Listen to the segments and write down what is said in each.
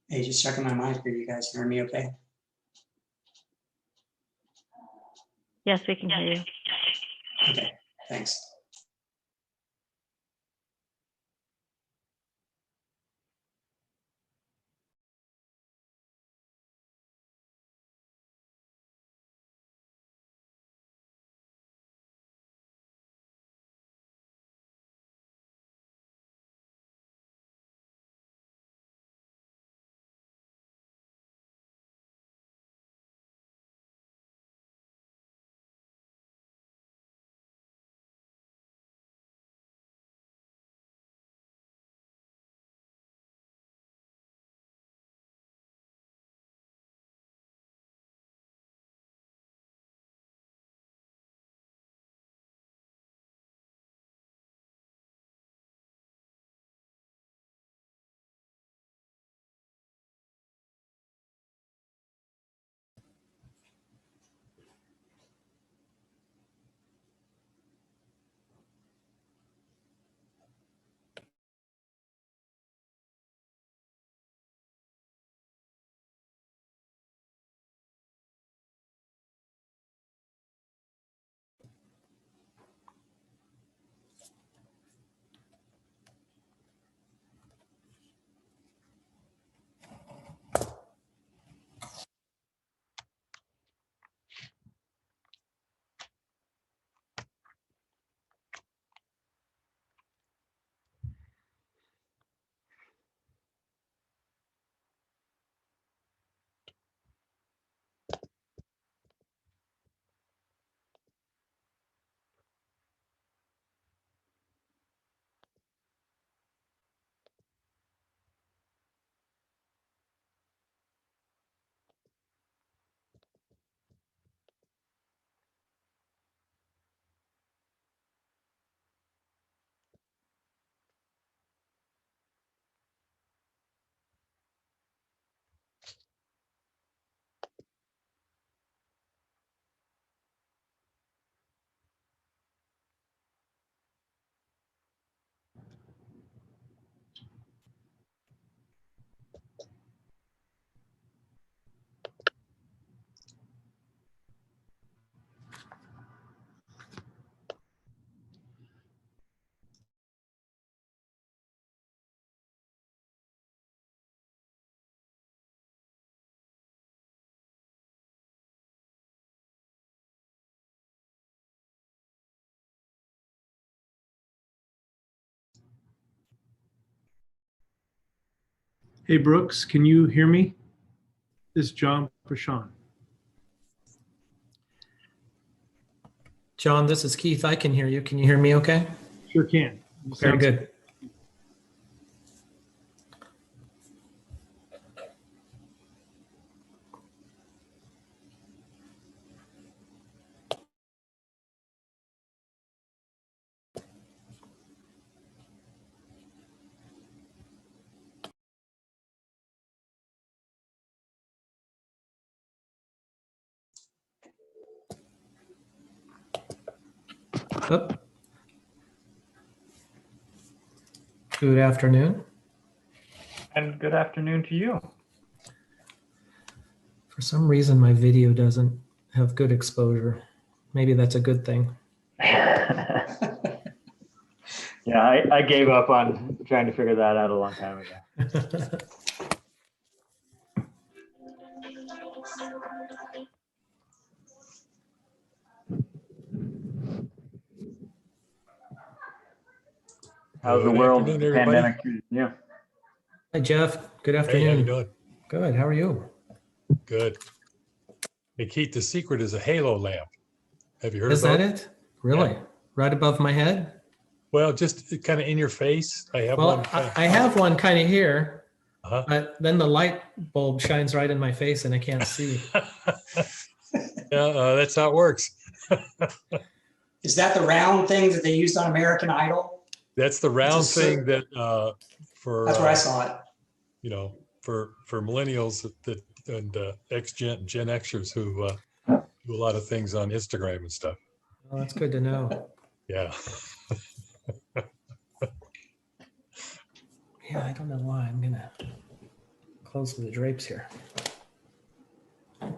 Hey, just checking my mic here. You guys hear me okay? Yes, we can hear you. Okay, thanks. Hey, Brooks, can you hear me? This is John Prashant. John, this is Keith. I can hear you. Can you hear me okay? Sure can. Very good. Oh. Good afternoon. And good afternoon to you. For some reason, my video doesn't have good exposure. Maybe that's a good thing. Yeah, I gave up on trying to figure that out a long time ago. How's the world pandemic treating you? Hi, Jeff. Good afternoon. Hey, how you doing? Good. How are you? Good. Hey, Keith, the secret is a halo lamp. Have you heard Is about that it? Really? Yeah. Right above my head? Well, just kind of in your face. I have Well, one. I have one kind of here, Uh-huh. but then the light bulb shines right in my face and I can't see. That's how it works. Is that the round thing that they used on American Idol? That's the round thing that for That's where I saw it. You know, for millennials that and Gen Xers who do a lot of things on Instagram and stuff. Well, that's good to know. Yeah. Yeah, I don't know why. I'm gonna close the drapes here. Hi,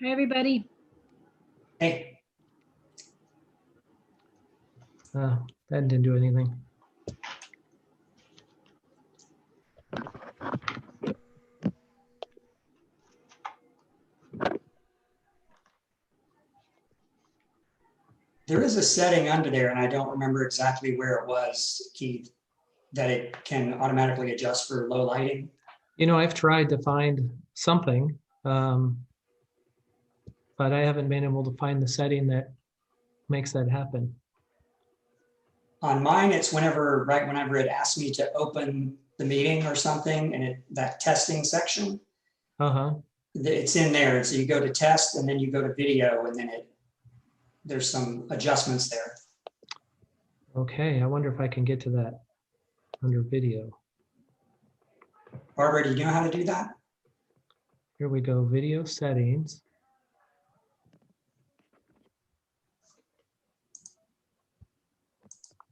everybody. Hey, That didn't do anything. there is a setting under there, and I don't remember exactly where it was, Keith, that it can automatically adjust for low lighting. You know, I've tried to find something, but I haven't been able to find the setting that makes that happen. On mine, it's whenever it asks me to open the meeting or something, and that testing section, Uh-huh. it's in there. And so you go to test, and then you go to video, and then there's some adjustments there. Okay, I wonder if I can get to that under video. Barbara, do you know how to do that? Here we go, video settings.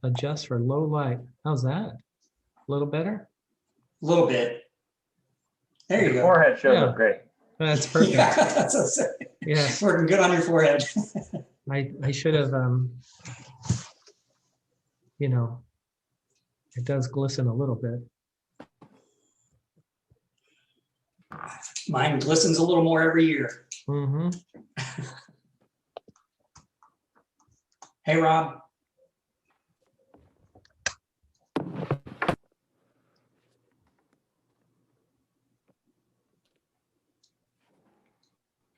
Adjust for low light. How's that? A little better? A little bit. There you Your go. forehead shows Yeah. up great. That's perfect. Yeah, that's what I'm saying. Yes, Working good on your forehead. I should have, you know, it does glisten a little bit. Mine glistens a little more every year. Mm-hmm. Hey, Rob.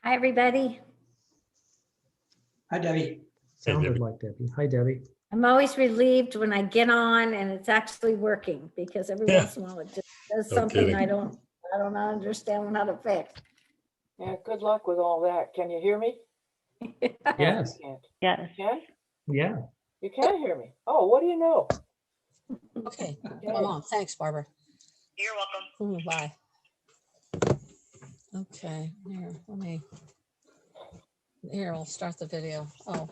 Hi, everybody. Hi, Debbie. Sounded Debbie. like Debbie. Hi, Debbie. I'm always relieved when I get on and it's actually working because every Yeah. once in a while it just does No something kidding. I don't understand how to fix. Yeah, good luck with all that. Can you hear me? Yes. You can't. Yes. You can? Yeah. You can hear me. Oh, what do you know? Okay, Okay. come on. Thanks, Barbara. You're welcome. Bye. Okay, here, I'll start the video. Oh,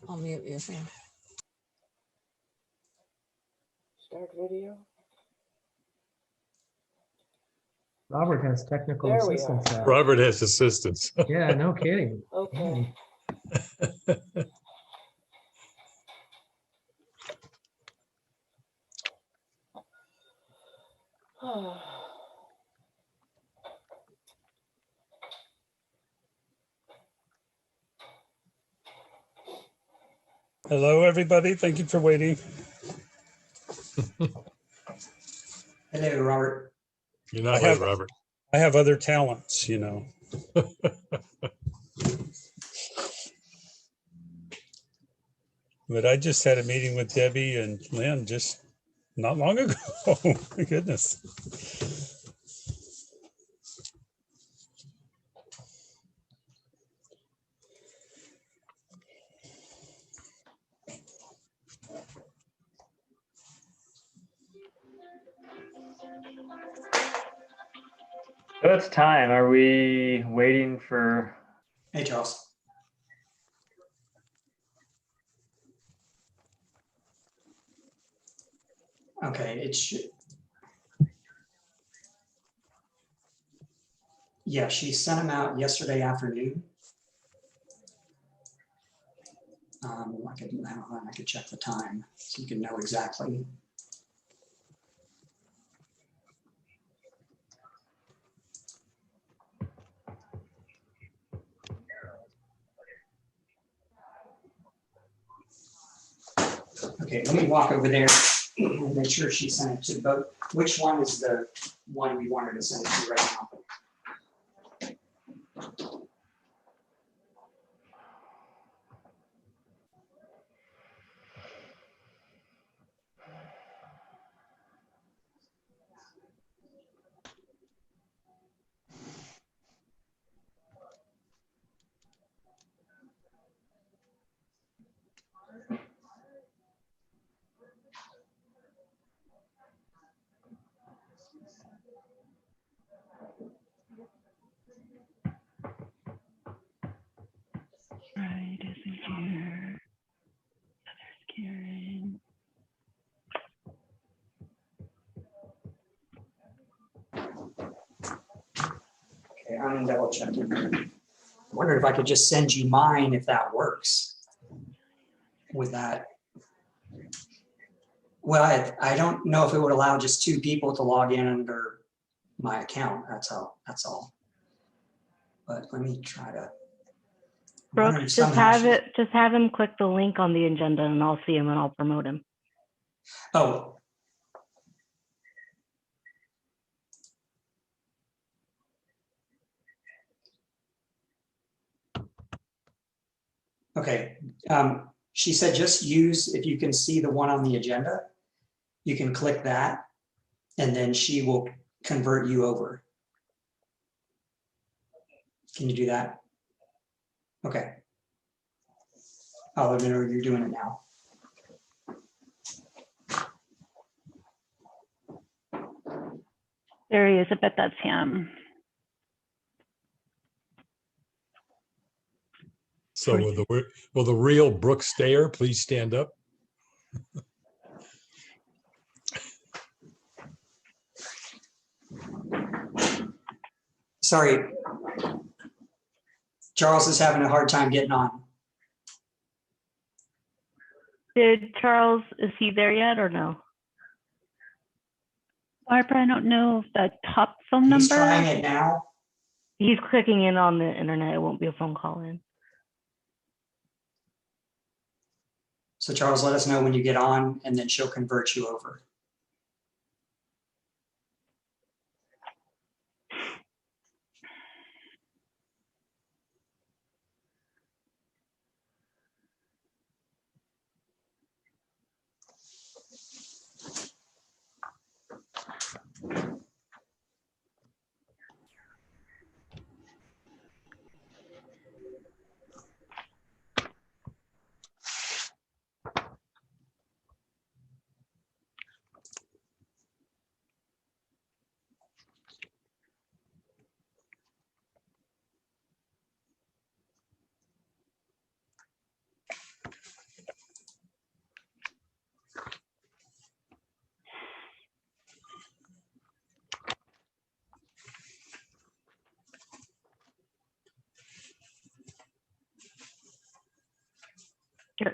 I'll mute you. Here. Start video. Robert has technical There we assistance. are. now. Robert has assistance. Yeah, no kidding. Okay. Hello, everybody. Thank you for waiting. Hello, Robert. You're not I late, have- Robert. I have other talents, you know. But I just had a meeting with Debbie and Lynn just not long ago. My goodness. So it's time. Are we waiting for? Hey, Charles. Okay, it should. Yeah, she sent them out yesterday afternoon. I could check the time so you can know exactly. Okay, let me walk over there and make sure she sent it to both. Which one is the one we wanted to send it to right now? Okay, I'm double checking. I wondered if I could just send you mine if that works. With that. Well, I don't know if it would allow just two people to log in under my account. That's all. But let me try to. I'm wondering if Brooks, just somehow have she- it. Just have him click the link on the agenda, and I'll see him and I'll promote him. Oh. Okay. She said just use, if you can see the one on the agenda, you can click that and then she will convert you over. Can you do that? Okay. Oh, let me know you're doing it now. There he is. I bet that's him. So will the real Brooke Stayer please stand up? Sorry. Charles is having a hard time getting on. Did Charles, is he there yet or no? Barbara, I don't know if the top phone He's number. trying it now. He's clicking in on the internet. It won't be a phone call in. So Charles, let us know when you get on and then she'll convert you over.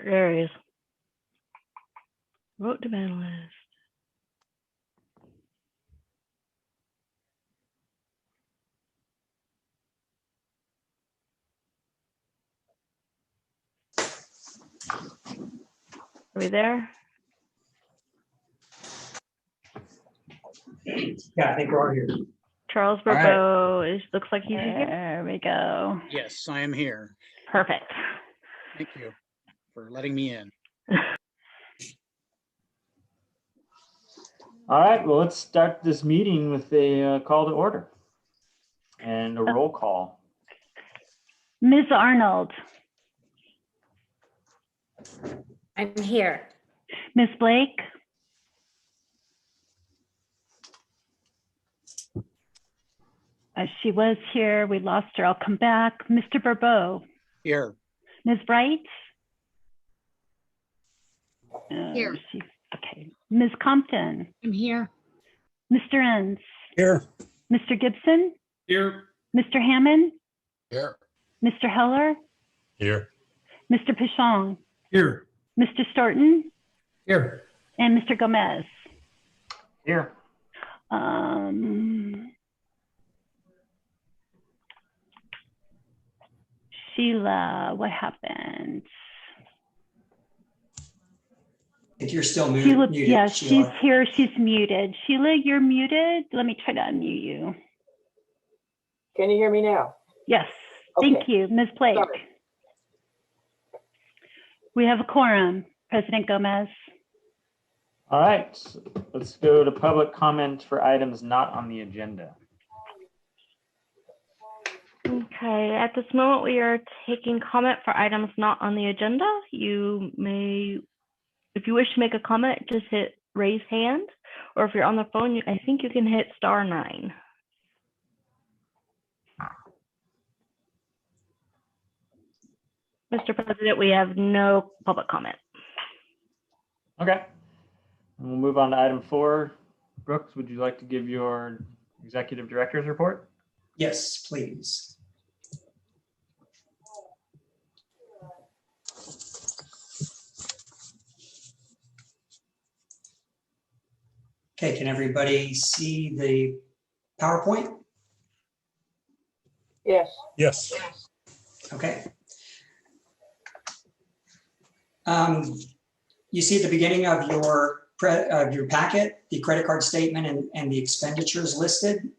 There he is. Vote to panelist. Are we there? Yeah, I think we're all here. Charles All right. Burbo, looks like he's here. There we go. Yes, I am here. Perfect. Thank you for letting me in. All right, well, let's start this meeting with a call to order and a roll call. Ms. Arnold, I'm here. Ms. Blake, she was here. We lost her. I'll come back. Mr. Burbo, Here. Ms. Bright. Here. Okay. Ms. Compton, I'm here. Mr. Enns, Here. Mr. Gibson, Here. Mr. Hammond, Here. Mr. Heller, Here. Mr. Pichon, Here. Mr. Storton, Here. and Mr. Gomez. Here. Sheila, what happened? If you're still Sheila, muted, yeah, Sheila. she's here. She's muted. Sheila, you're muted. Let me try to unmute you. Can you hear me now? Yes, thank Okay. you. Ms. Blake. Sorry. We have a quorum. President Gomez. All right, let's go to public comment for items not on the agenda. Okay, at this moment, we are taking comment for items not on the agenda. You may, if you wish to make a comment, just hit raise hand, or if you're on the phone, I think you can hit *9. Mr. President, we have no public comment. Okay, and we'll move on to item 4. Brooks, would you like to give your executive director's report? Yes, please. Okay, can everybody see the PowerPoint? Yes. Yes. Okay. You see at the beginning of your packet, the credit card statement and the expenditures listed.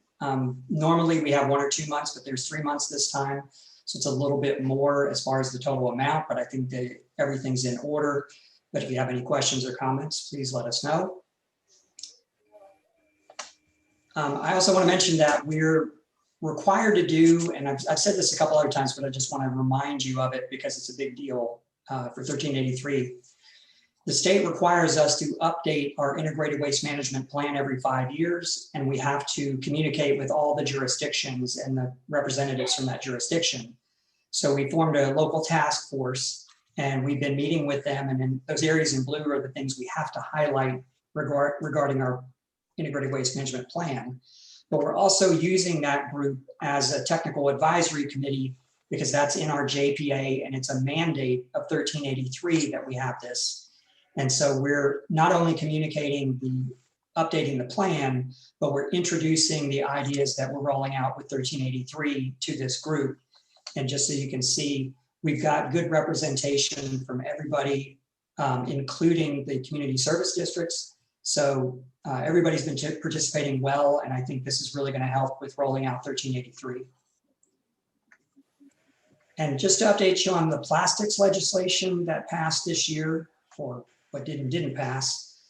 Normally we have 1 or 2 months, but there's 3 months this time. So it's a little bit more as far as the total amount, but I think that everything's in order. But if you have any questions or comments, please let us know. I also want to mention that we're required to do, and I've said this a couple other times, but I just want to remind you of it because it's a big deal for 1383. The state requires us to update our integrated waste management plan every 5 years, and we have to communicate with all the jurisdictions and the representatives from that jurisdiction. So we formed a local task force, and we've been meeting with them, and then those areas in blue are the things we have to highlight regarding our integrated waste management plan. But we're also using that group as a technical advisory committee because that's in our JPA, and it's a mandate of 1383 that we have this. And so we're not only communicating updating the plan, but we're introducing the ideas that we're rolling out with 1383 to this group. And just so you can see, we've got good representation from everybody, including the community service districts. So everybody's been participating well, and I think this is really going to help with rolling out 1383. And just to update you on the plastics legislation that passed this year, or what didn't pass,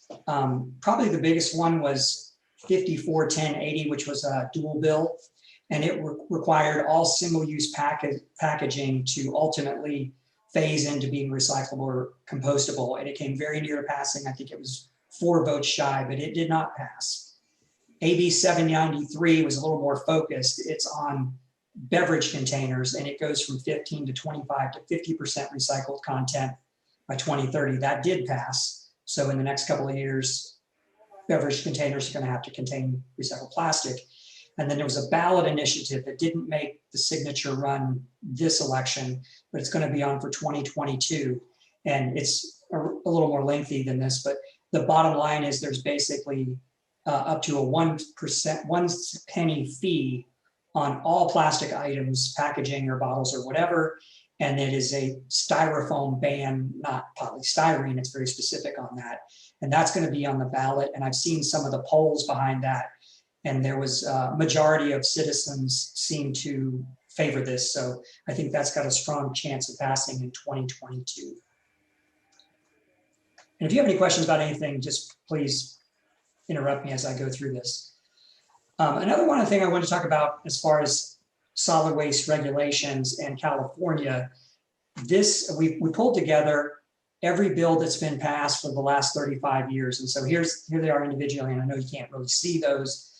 probably the biggest one was 541080, which was a dual bill, and it required all single-use packaging to ultimately phase into being recyclable or compostable, and it came very near to passing. I think it was 4 votes shy, but it did not pass. AB 793 was a little more focused. It's on beverage containers, and it goes from 15 to 25 to 50% recycled content by 2030. That did pass. So in the next couple of years, beverage containers are going to have to contain recycled plastic. And then there was a ballot initiative that didn't make the signature run this election, but it's going to be on for 2022. And it's a little more lengthy than this, but the bottom line is there's basically up to a 1%, 1 penny fee on all plastic items, packaging or bottles or whatever. And it is a styrofoam ban, not polystyrene. It's very specific on that. And that's going to be on the ballot. And I've seen some of the polls behind that. And there was a majority of citizens seem to favor this. So I think that's got a strong chance of passing in 2022. And if you have any questions about anything, just please interrupt me as I go through this. Another one thing I want to talk about as far as solid waste regulations in California, we pulled together every bill that's been passed for the last 35 years. And so here they are individually, and I know you can't really see those,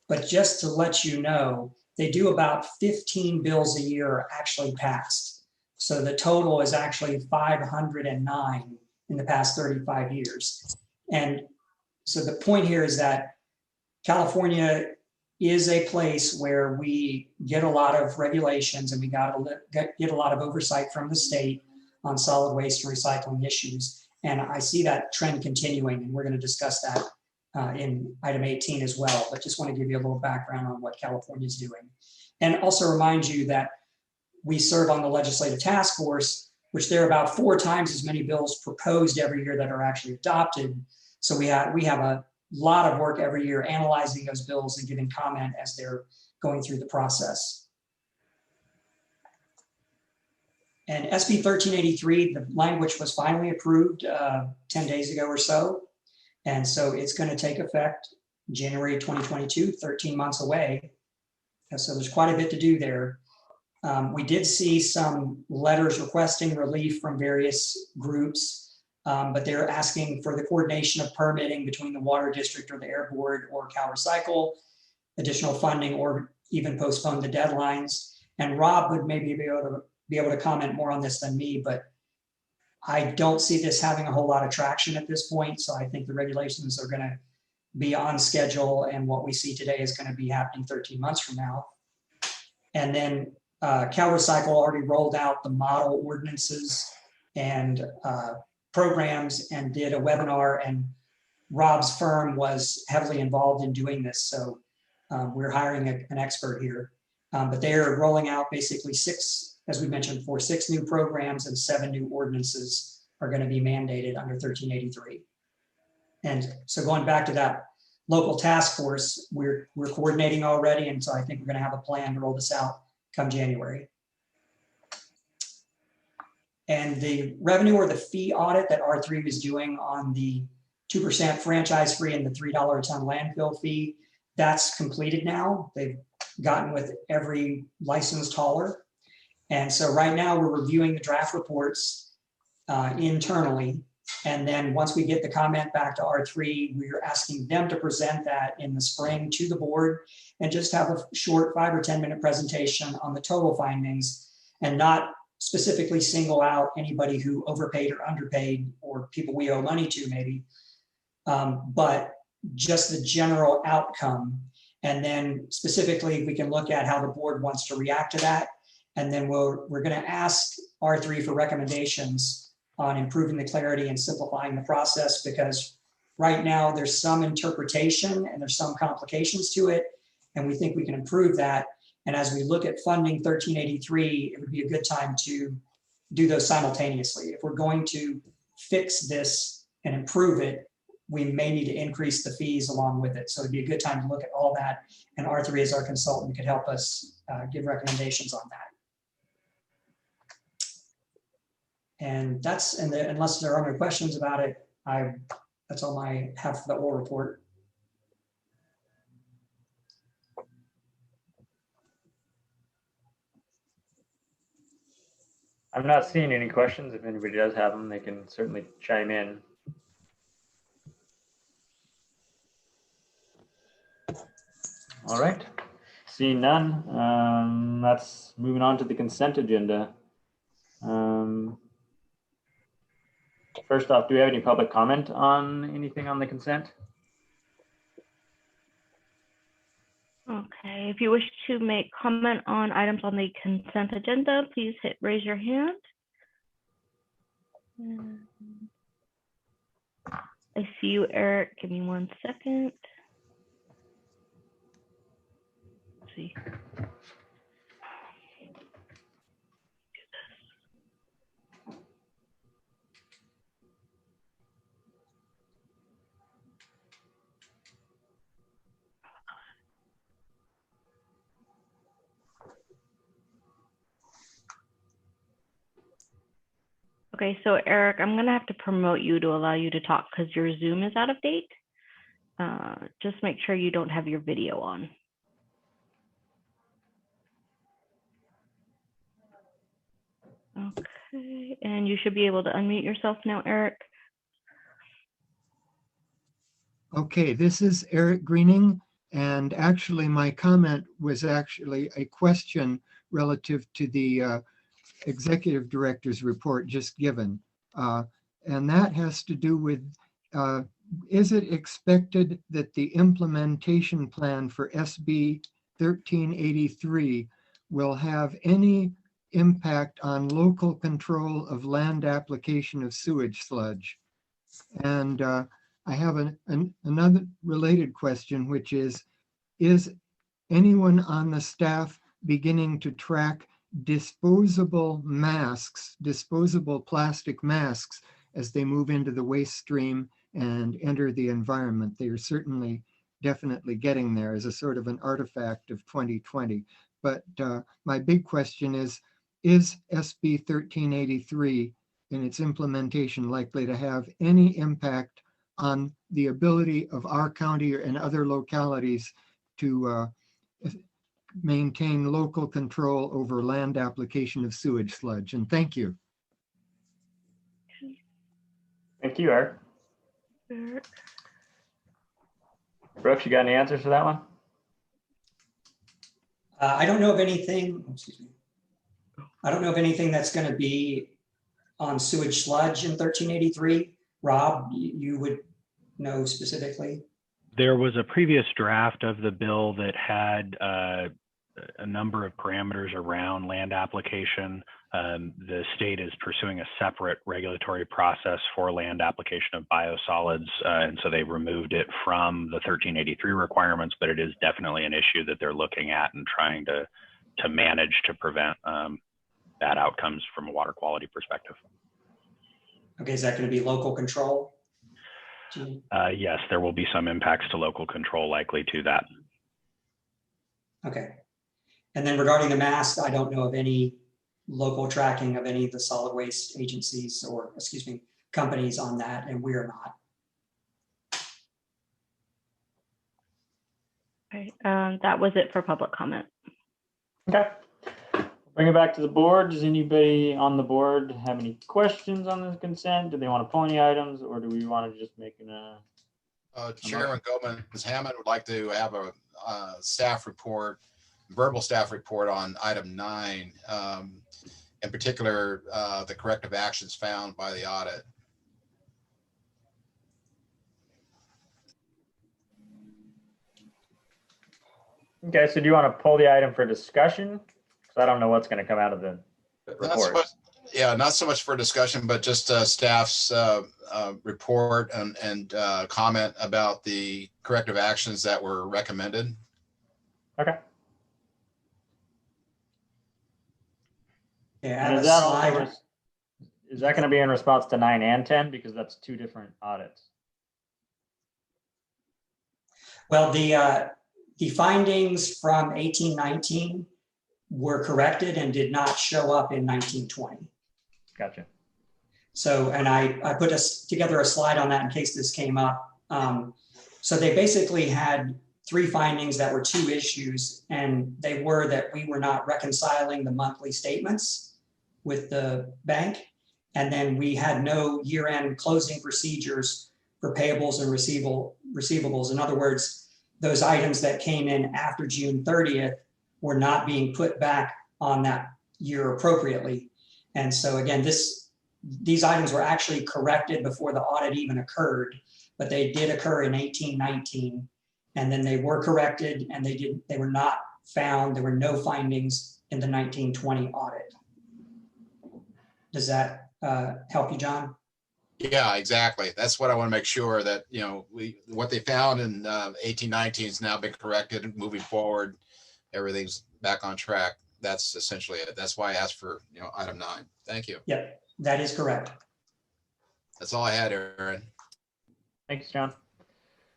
but just to let you know, they do about 15 bills a year actually passed. So the total is actually 509 in the past 35 years. And so the point here is that California is a place where we get a lot of regulations and we get a lot of oversight from the state on solid waste and recycling issues. And I see that trend continuing, and we're going to discuss that in item 18 as well, but just want to give you a little background on what California is doing. And also remind you that we serve on the legislative task force, which there are about 4 times as many bills proposed every year that are actually adopted. So we have a lot of work every year analyzing those bills and giving comment as they're going through the process. And SB 1383, the language was finally approved 10 days ago or so. And so it's going to take effect January 2022, 13 months away. And so there's quite a bit to do there. We did see some letters requesting relief from various groups, but they're asking for the coordination of permitting between the water district or the air board or Cal Recycle, additional funding, or even postpone the deadlines. And Rob would maybe be able to comment more on this than me, but I don't see this having a whole lot of traction at this point. So I think the regulations are going to be on schedule, and what we see today is going to be happening 13 months from now. And then CalRecycle already rolled out the model ordinances and programs and did a webinar, and Rob's firm was heavily involved in doing this. So we're hiring an expert here, but they're rolling out basically 6, as we mentioned before, 6 new programs and 7 new ordinances are going to be mandated under 1383. And so going back to that local task force, we're coordinating already. And so I think we're going to have a plan to roll this out come January. And the revenue or the fee audit that R3 was doing on the 2% franchise free and the $3 a ton landfill fee, that's completed now. They've gotten with every licensed hauler. And so right now we're reviewing the draft reports internally. And then once we get the comment back to R3, we're asking them to present that in the spring to the board and just have a short 5 or 10 minute presentation on the total findings, and not specifically single out anybody who overpaid or underpaid or people we owe money to maybe, but just the general outcome. And then specifically we can look at how the board wants to react to that. And then we're going to ask R3 for recommendations on improving the clarity and simplifying the process, because right now there's some interpretation and there's some complications to it, and we think we can improve that. And as we look at funding 1383, it would be a good time to do those simultaneously. If we're going to fix this and improve it, we may need to increase the fees along with it. So it'd be a good time to look at all that. And R3 as our consultant could help us give recommendations on that. And that's, unless there are other questions about it, that's all I have for the oral report. I'm not seeing any questions. If anybody does have them, they can certainly chime in. All right, seeing none, that's moving on to the consent agenda. First off, do we have any public comment on anything on the consent? Okay, if you wish to make comment on items on the consent agenda, please raise your hand. I see you, Eric. Give me 1 second. Let's see. Okay, so Eric, I'm gonna have to promote you to allow you to talk because your Zoom is out of date. Just make sure you don't have your video on. Okay, and you should be able to unmute yourself now, Eric. Okay, this is Eric Greening, and actually my comment was actually a question relative to the executive director's report just given. And that has to do with, is it expected that the implementation plan for SB 1383 will have any impact on local control of land application of sewage sludge? And I have another related question, which is anyone on the staff beginning to track disposable masks, disposable plastic masks, as they move into the waste stream and enter the environment? They are certainly definitely getting there as a sort of an artifact of 2020. But my big question is SB 1383 in its implementation likely to have any impact on the ability of our county and other localities to maintain local control over land application of sewage sludge? And thank you. Thank you, Eric. Brooks, you got any answers to that one? I don't know of anything, excuse me. I don't know of anything that's going to be on sewage sludge in 1383. Rob, you would know specifically? There was a previous draft of the bill that had a number of parameters around land application. The state is pursuing a separate regulatory process for land application of biosolids, and so they removed it from the 1383 requirements, but it is definitely an issue that they're looking at and trying to manage to prevent bad outcomes from a water quality perspective. Okay, is that going to be local control? Yes, there will be some impacts to local control likely to that. Okay. And then regarding the mask, I don't know of any local tracking of any of the solid waste agencies or, excuse me, companies on that, and we are not. Okay, that was it for public comment. Okay. Bring it back to the board. Does anybody on the board have any questions on this consent? Do they want to pull any items, or do we want to just make Chairman Gomez Hammond would like to have a staff report, verbal staff report on item 9, in particular, the corrective actions found by the audit. Okay, so do you want to pull the item for discussion? Because I don't know what's going to come out of the report. Not so much for discussion, but just staff's report and comment about the corrective actions that were recommended. Okay. Yeah, and is that going to be in response to 9 and 10? Because that's 2 different audits. Well, the findings from 1819 were corrected and did not show up in 1920. Gotcha. So, and I put together a slide on that in case this came up. So they basically had 3 findings that were 2 issues, and they were that we were not reconciling the monthly statements with the bank, and then we had no year-end closing procedures for payables and receivables. In other words, those items that came in after June 30th were not being put back on that year appropriately. And so again, these items were actually corrected before the audit even occurred, but they did occur in 1819, and then they were corrected, and they were not found. There were no findings in the 1920 audit. Does that help you, John? Yeah, exactly. That's what I want to make sure that, what they found in 1819 has now been corrected and moving forward, everything's back on track. That's essentially it. That's why I asked for, item 9. Thank you. Yep, that is correct. That's all I had, Aaron. Thanks, John.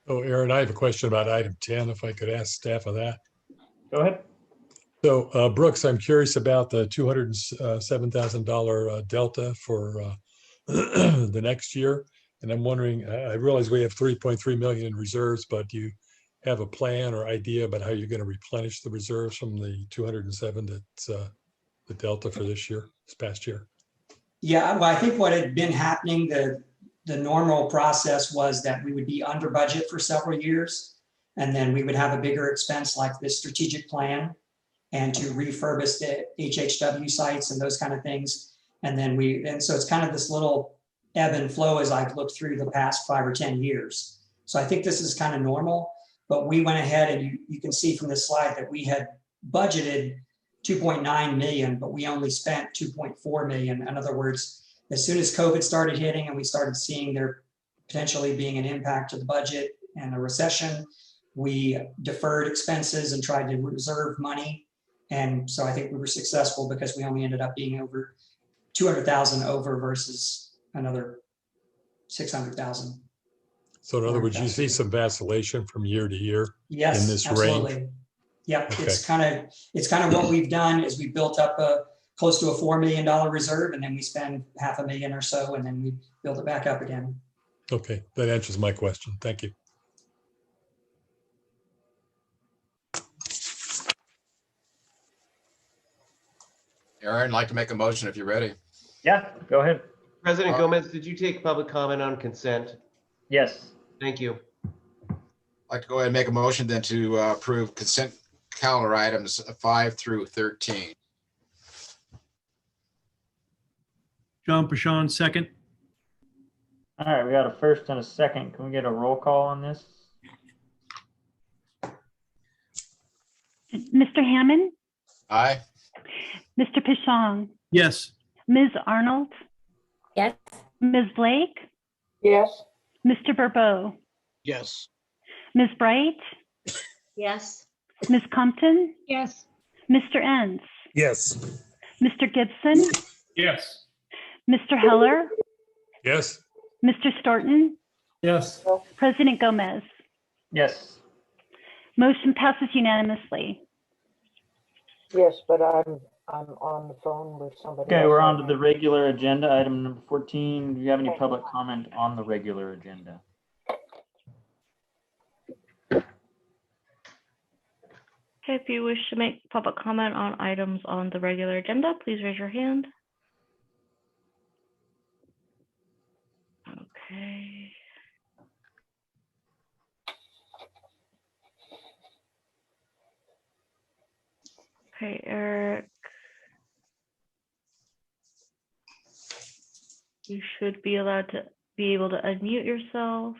Oh, Aaron, I have a question about item 10, if I could ask staff of that. Go ahead. So Brooks, I'm curious about the $207,000 delta for the next year. And I'm wondering, I realize we have 3.3 million in reserves, but do you have a plan or idea about how you're going to replenish the reserves from the 207 that's the delta for this past year? Yeah, well, I think what had been happening, the normal process was that we would be under budget for several years, and then we would have a bigger expense like this strategic plan and to refurbish the HHW sites and those kind of things. And then so it's kind of this little ebb and flow as I've looked through the past 5 or 10 years. So I think this is kind of normal, but we went ahead and you can see from this slide that we had budgeted 2.9 million, but we only spent 2.4 million. In other words, as soon as COVID started hitting and we started seeing there potentially being an impact to the budget and a recession, we deferred expenses and tried to reserve money. And so I think we were successful because we only ended up being over 200,000 over versus another 600,000. So in other words, you see some vacillation from year to year yes, in this absolutely. range? Yep, Okay. it's kind of what we've done is we built up close to a $4 million reserve, and then we spend $500,000 or so, and then we build it back up again. Okay, that answers my question. Thank you. Aaron, I'd like to make a motion if you're ready. Yeah, go ahead. President Gomez, did you take public comment on consent? Yes. Thank you. I'd like to go ahead and make a motion then to approve consent calendar items 5 through 13. John Pashon, second. All right, we got a first and a second. Can we get a roll call on this? Mr. Hammond, Aye. Mr. Pishong, Yes. Ms. Arnold, Yes. Ms. Blake, Yes. Mr. Burbeau, Yes. Ms. Bright, Yes. Ms. Compton, Yes. Mr. Entz, Yes. Mr. Gibson, Yes. Mr. Heller, Yes. Mr. Storton, Yes. President Gomez. Yes. Motion passes unanimously. Yes, but I'm on the phone with somebody. Okay, else we're right on to now. the regular agenda, item number 14. Do you have any public comment on the regular agenda? Okay, if you wish to make public comment on items on the regular agenda, please raise your hand. Okay. Okay, Eric. You should be allowed to be able to unmute yourself.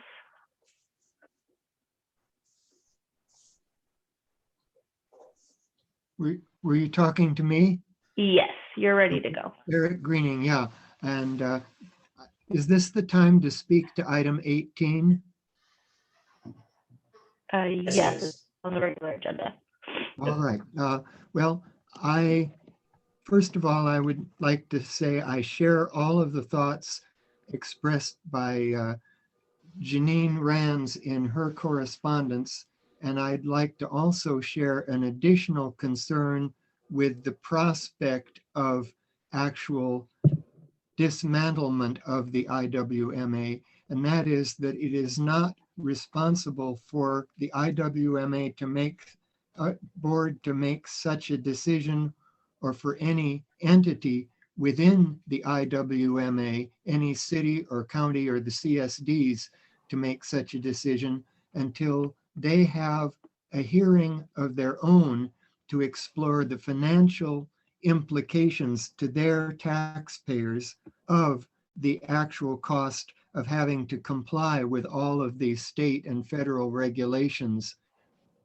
Were you talking to me? Yes, you're ready to go. Eric Greening, yeah. And is this the time to speak to item 18? Yes, it's on the regular agenda. All right. Well, first of all, I would like to say I share all of the thoughts expressed by Janine Rands in her correspondence. And I'd like to also share an additional concern with the prospect of actual dismantlement of the IWMA, and that is that it is not responsible for the IWMA to make board to make such a decision, or for any entity within the IWMA, any city or county or the CSDs to make such a decision until they have a hearing of their own to explore the financial implications to their taxpayers of the actual cost of having to comply with all of the state and federal regulations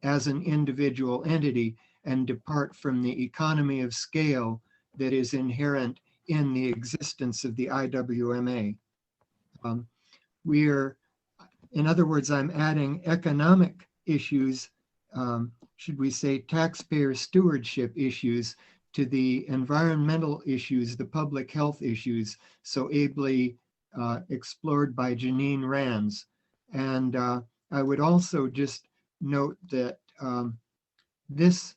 as an individual entity and depart from the economy of scale that is inherent in the existence of the IWMA. In other words, I'm adding economic issues, should we say taxpayer stewardship issues, to the environmental issues, the public health issues, so ably explored by Janine Rands. And I would also just note that this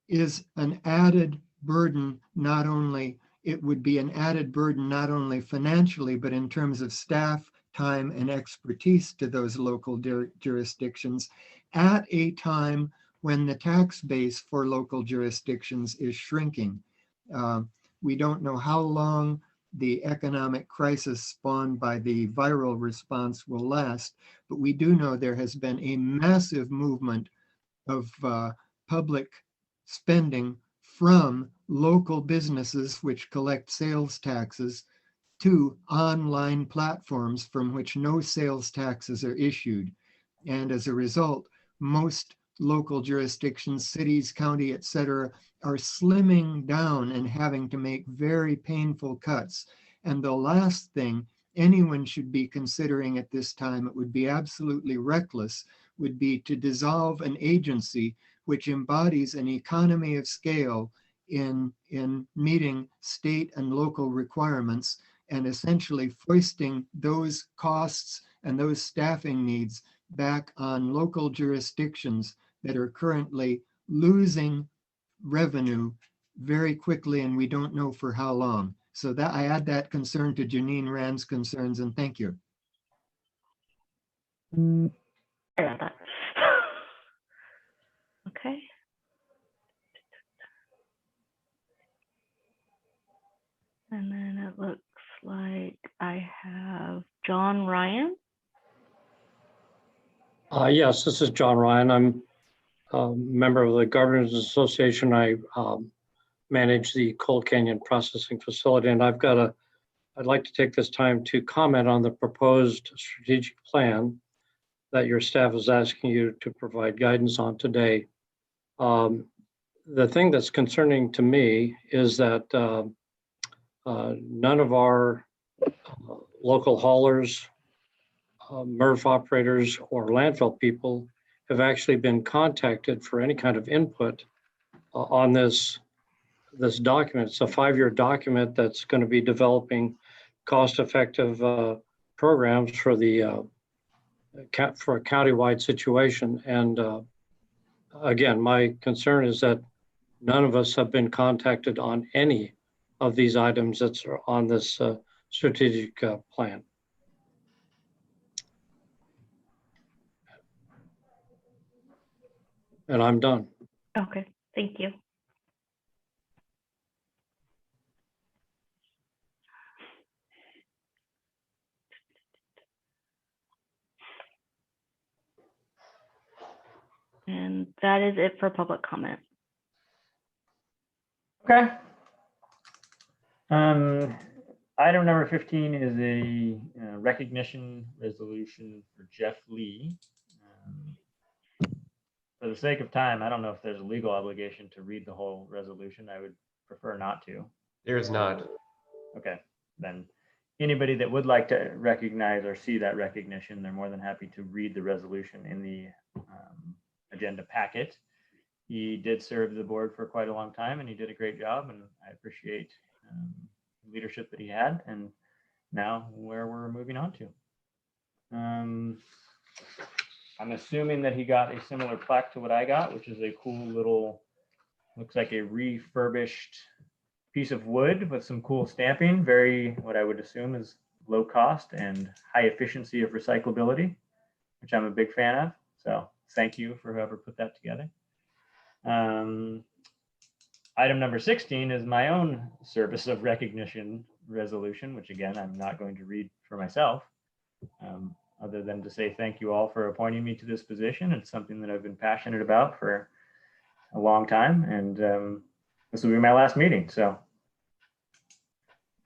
is an added burden, it would be an added burden not only financially, but in terms of staff, time, and expertise to those local jurisdictions at a time when the tax base for local jurisdictions is shrinking. We don't know how long the economic crisis spawned by the viral response will last, but we do know there has been a massive movement of public spending from local businesses which collect sales taxes to online platforms from which no sales taxes are issued. And as a result, most local jurisdictions, cities, county, et cetera, are slimming down and having to make very painful cuts. And the last thing anyone should be considering at this time, it would be absolutely reckless, would be to dissolve an agency which embodies an economy of scale in meeting state and local requirements, and essentially foisting those costs and those staffing needs back on local jurisdictions that are currently losing revenue very quickly, and we don't know for how long. So that I add that concern to Janine Rand's concerns, and thank you. Sorry about that. Okay. And then it looks like I have John Ryan. Yes, this is John Ryan. I'm a member of the Governors Association. I manage the Coal Canyon Processing Facility, and I'd like to take this time to comment on the proposed strategic plan that your staff is asking you to provide guidance on today. The thing that's concerning to me is that none of our local haulers, MRF operators, or landfill people have actually been contacted for any kind of input on this document. It's a 5-year document that's going to be developing cost-effective programs for for a countywide situation. And again, my concern is that none of us have been contacted on any of these items that's on this strategic plan. And I'm done. Okay, thank you. And that is it for public comment. Okay. Item number 15 is a recognition resolution for Jeff Lee. For the sake of time, I don't know if there's a legal obligation to read the whole resolution. I would prefer not to. There is not. Okay, then anybody that would like to recognize or see that recognition, they're more than happy to read the resolution in the agenda packet. He did serve the board for quite a long time, and he did a great job, and I appreciate the leadership that he had, and now where we're moving on to. I'm assuming that he got a similar plaque to what I got, which is a cool little, looks like a refurbished piece of wood with some cool stamping, very, what I would assume is low cost and high efficiency of recyclability, which I'm a big fan of. So thank you for whoever put that together. Item number 16 is my own service of recognition resolution, which again, I'm not going to read for myself, other than to say thank you all for appointing me to this position. It's something that I've been passionate about for a long time, and this will be my last meeting, so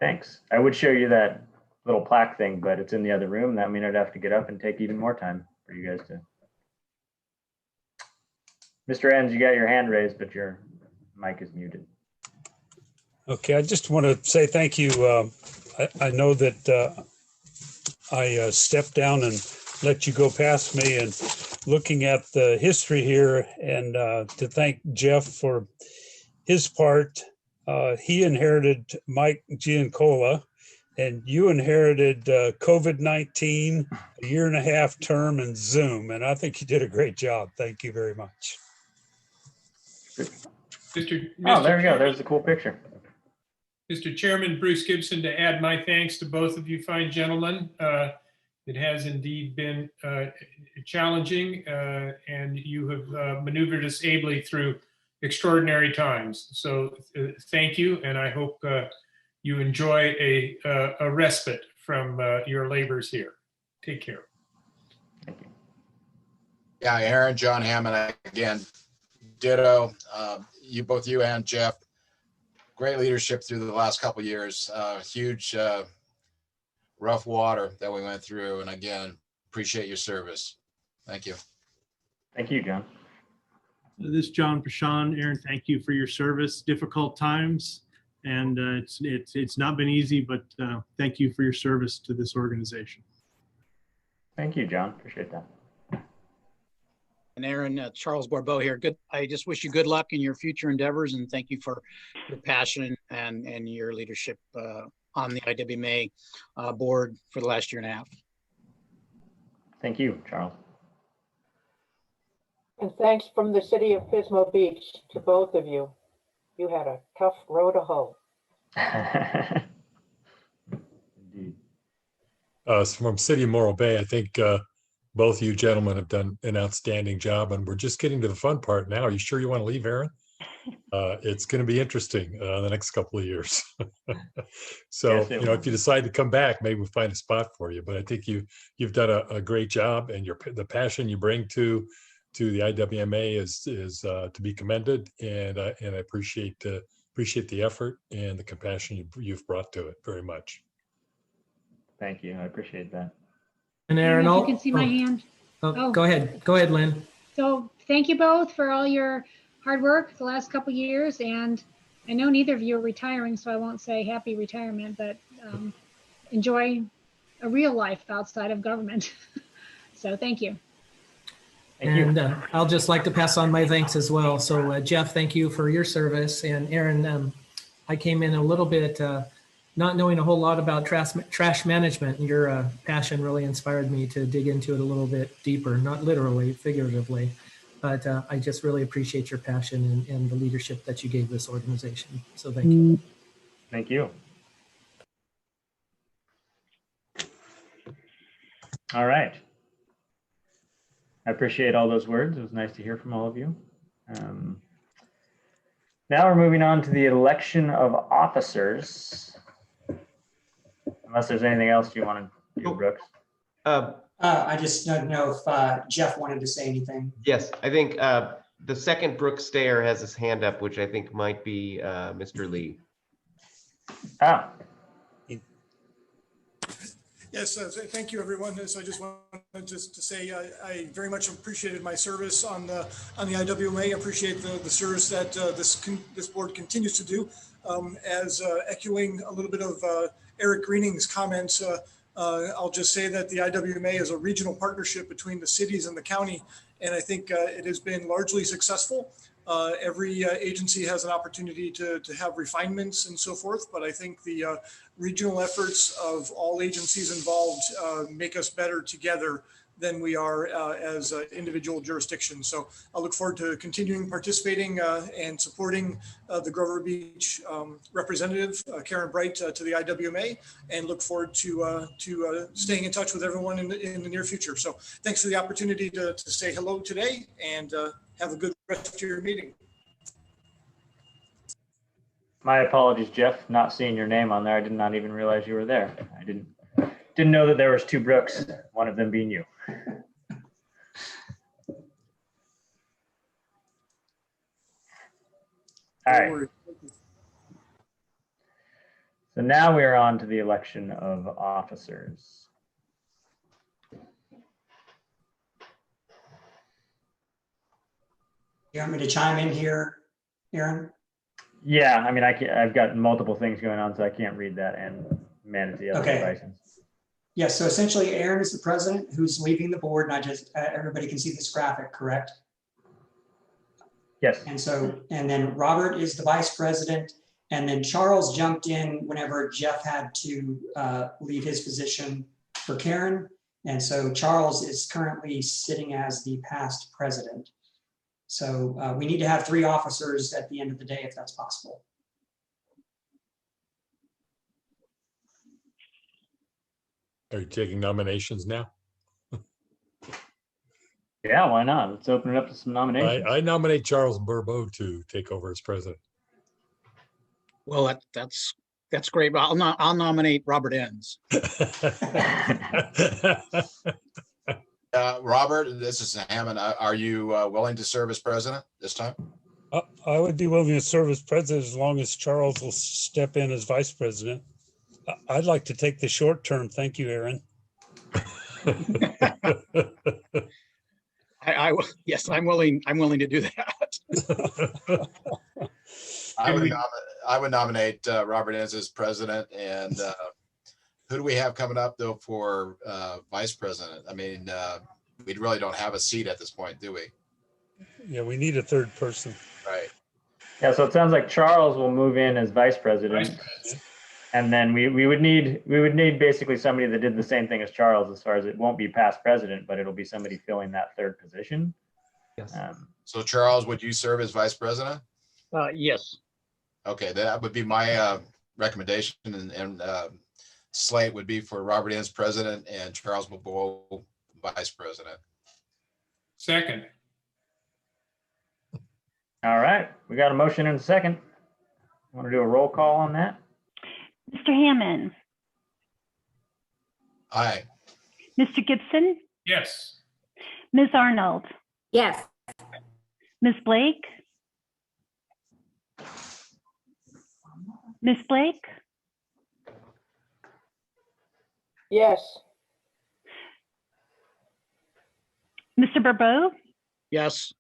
thanks. I would show you that little plaque thing, but it's in the other room. That means I'd have to get up and take even more time for you guys to. Mr. Enns, you got your hand raised, but your mic is muted. Okay, I just want to say thank you. I know that I stepped down and let you go past me, and looking at the history here, and to thank Jeff for his part. He inherited Mike Giancola, and you inherited COVID-19, a 1.5-year term, and Zoom, and I think you did a great job. Thank you very much. Oh, there we go. There's the cool picture. Mr. Chairman, Bruce Gibson, to add my thanks to both of you fine gentlemen. It has indeed been challenging, and you have maneuvered us ably through extraordinary times. So thank you, and I hope you enjoy a respite from your labors here. Take care. Thank you. Yeah, Aaron, John Hammond, again, ditto. Both you and Jeff, great leadership through the last couple of years. Huge rough water that we went through, and again, appreciate your service. Thank you. Thank you, John. This is John Prashant. Aaron, thank you for your service. Difficult times, and it's not been easy, but thank you for your service to this organization. Thank you, John. Appreciate that. And Aaron, Charles Borbeau here. Good. I just wish you good luck in your future endeavors, and thank you for your passion and your leadership on the IWMA board for the last 1.5 years. Thank you, Charles. And thanks from the city of Pismo Beach to both of you. You had a tough row to hoe. Indeed. From City of Morro Bay, I think both you gentlemen have done an outstanding job, and we're just getting to the fun part now. Are you sure you want to leave, Aaron? It's going to be interesting the next couple of years. So, Yes, if you decide to come back, maybe we'll find a spot for you. But I think you've done a great job, and the passion you bring to the IWMA is to be commended, and I appreciate the effort and the compassion you've brought to it very much. Thank you. I appreciate that. And I Aaron, don't know if you can see my hand. Go ahead, Lynn. So thank you both for all your hard work the last couple years, and I know neither of you are retiring, so I won't say happy retirement, but enjoy a real life outside of government. So thank you. And I'll just like to pass on my thanks as well. So Jeff, thank you for your service. And Aaron, I came in a little bit not knowing a whole lot about trash management. Your passion really inspired me to dig into it a little bit deeper, not literally, figuratively. But I just really appreciate your passion and the leadership that you gave this organization. So thank you. Thank you. All right. I appreciate all those words. It was nice to hear from all of you. Now we're moving on to the election of officers. Unless there's anything else you want to do, Brooks. I just don't know if Jeff wanted to say anything. Yes, I think the second Brooks Stayer has his hand up, which I think might be Mr. Lee. Ah. Yes, thank you, everyone. So I just wanted to say I very much appreciated my service on the IWMA. I appreciate the service that this board continues to do. As echoing a little bit of Eric Greening's comments, I'll just say that the IWMA is a regional partnership between the cities and the county, and I think it has been largely successful. Every agency has an opportunity to have refinements and so forth, but I think the regional efforts of all agencies involved make us better together than we are as individual jurisdictions. So I look forward to continuing participating and supporting the Grover Beach representative, Karen Bright, to the IWMA, and look forward to staying in touch with everyone in the near future. So thanks for the opportunity to say hello today, and have a good rest of your meeting. My apologies, Jeff, not seeing your name on there. I did not even realize you were there. I didn't know that there was two Brooks, one of them being you. All right. So now we are on to the election of officers. You want me to chime in here, Aaron? Yeah, I mean, I've got multiple things going on, so I can't read that and manage the other devices. Yeah, so essentially Aaron is the president who's leaving the board, and I just, everybody can see this graphic, correct? Yes. And then Robert is the vice president, and then Charles jumped in whenever Jeff had to leave his position for Karen. And so Charles is currently sitting as the past president. So we need to have 3 officers at the end of the day, if that's possible. Are you taking nominations now? Yeah, why not? Let's open it up to some nominations. I nominate Charles Bourbeau to take over as president. Well, that's great. I'll nominate Robert Enns. Robert, this is Hammond. Are you willing to serve as president this time? I would be willing to serve as president as long as Charles will step in as vice president. I'd like to take the short term. Thank you, Aaron. Yes, I'm willing to do that. I would nominate Robert Enns as president. And who do we have coming up though for vice president? I mean, we really don't have a seat at this point, do we? Yeah, we need a third person. Right. Yeah, so it sounds like Charles will move in as vice president. And then we would need basically somebody that did the same thing as Charles, as far as it won't be past president, but it'll be somebody filling that third position. Yes. So Charles, would you serve as vice president? Yes. Okay, that would be my recommendation, and slate would be for Robert Enns president and Charles Bourbeau vice president. Second. All right, we got a motion and a second. Want to do a roll call on that? Mr. Hammond. Aye. Mr. Gibson. Yes. Ms. Arnold. Yes. Ms. Blake. Ms. Blake. Yes. Mr. Bourbeau. Yes.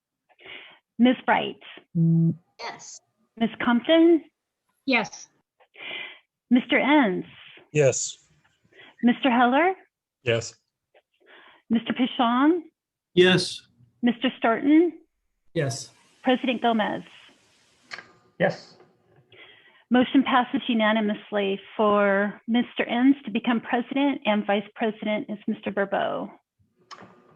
Ms. Bright, Yes. Ms. Compton, Yes. Mr. Enns, Yes. Mr. Heller, Yes. Mr. Pishon, Yes. Mr. Starton, Yes. President Gomez. Yes. Motion passes unanimously for Mr. Enns to become president, and vice president is Mr. Burbo.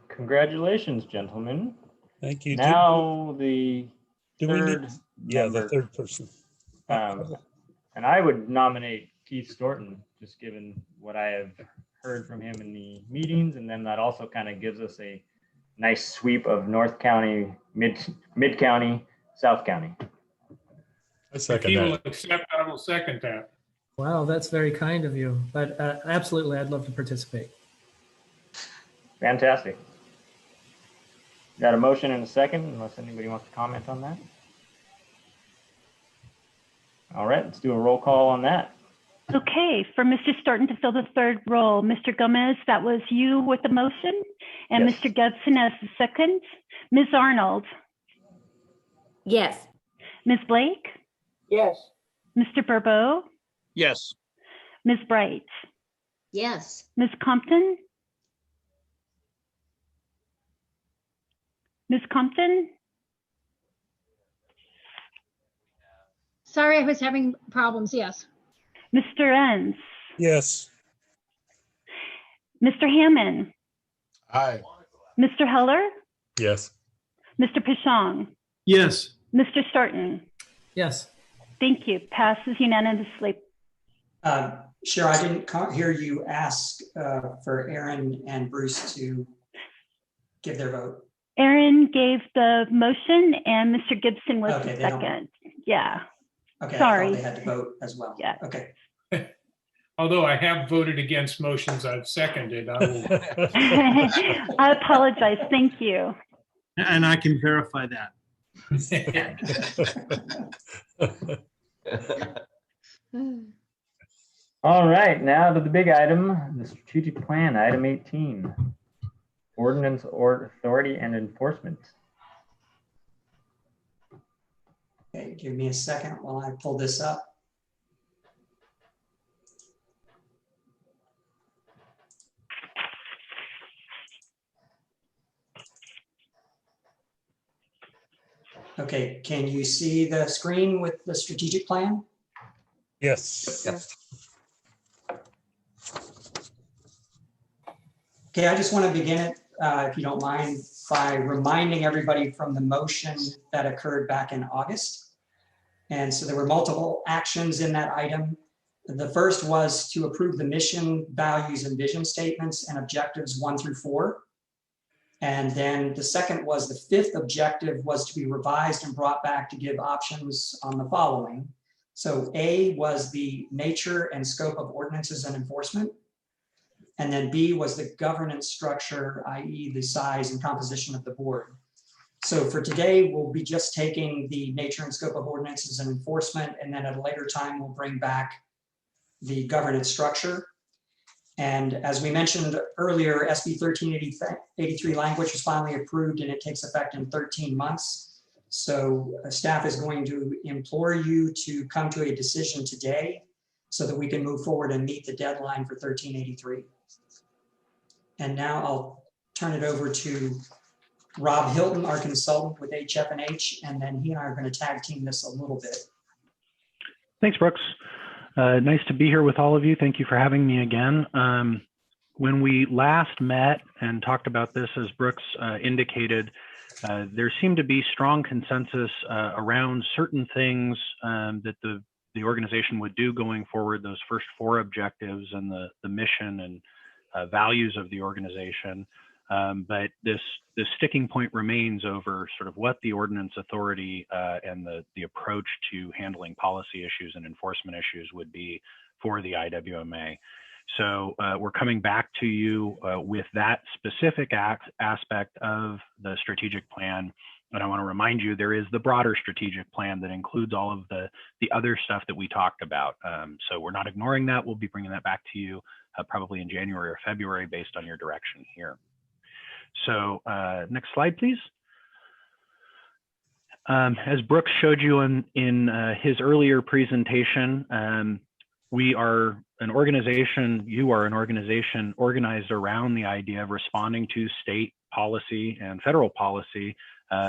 Congratulations, gentlemen. Thank you. Now the Do we need? third Yeah, the member, third person. and I would nominate Keith Storton, just given what I have heard from him in the meetings, and then that also kind of gives us a nice sweep of North County, Mid County, South County. I If second he will that. accept, I will second that. Wow, that's very kind of you. But absolutely, I'd love to participate. Fantastic. Got a motion and a second, unless anybody wants to comment on that. All right, let's do a roll call on that. Okay, for Mr. Starton to fill the third role, Mr. Gomez, that was you with the motion, and Yes. Mr. Gibson as the second. Ms. Arnold, Yes. Ms. Blake, Yes. Mr. Burbo, Yes. Ms. Bright, Yes. Ms. Compton, Ms. Compton, Sorry, I was having problems. Yes. Mr. Enns, Yes. Mr. Hammond, Aye. Mr. Heller, Yes. Mr. Pishon, Yes. Mr. Starton. Yes. Thank you. Passes unanimously. Cheryl, I didn't hear you ask for Aaron and Bruce to give their vote. Aaron gave the motion and Mr. Gibson was Okay, the they don't- second. Yeah. Okay, I Sorry. thought they had to vote as well. Yeah. Okay. Although I have voted against motions I've seconded, I will. I apologize. Thank you. And I can verify that. All right, now to the big item, the strategic plan, item 18. Ordinance or authority and enforcement. Okay, give me a second while I pull this up. Okay, can you see the screen with the strategic plan? Yes. Okay, I just want to begin it, if you don't mind, by reminding everybody from the motion that occurred back in August. And so there were multiple actions in that item. The first was to approve the mission, values, and vision statements and objectives 1 through 4. And then the second was the fifth objective was to be revised and brought back to give options on the following. So A was the nature and scope of ordinances and enforcement. And then B was the governance structure, i.e. the size and composition of the board. So for today, we'll be just taking the nature and scope of ordinances and enforcement, and then at a later time, we'll bring back the governance structure. And as we mentioned earlier, SB 1383 language was finally approved and it takes effect in 13 months. So staff is going to implore you to come to a decision today so that we can move forward and meet the deadline for 1383. And now I'll turn it over to Rob Hilton, our consultant with HF&H, and then he and I are going to tag team this a little bit. Thanks, Brooks. Nice to be here with all of you. Thank you for having me again. When we last met and talked about this, as Brooks indicated, there seemed to be strong consensus around certain things that the organization would do going forward, those first 4 objectives and the mission and values of the organization. But this sticking point remains over sort of what the ordinance authority and the approach to handling policy issues and enforcement issues would be for the IWMA. So we're coming back to you with that specific aspect of the strategic plan. And I want to remind you, there is the broader strategic plan that includes all of the other stuff that we talked about. So we're not ignoring that. We'll be bringing that back to you probably in January or February based on your direction here. So next slide, please. As Brooks showed you in his earlier presentation, we are an organization, you are an organization organized around the idea of responding to state policy and federal policy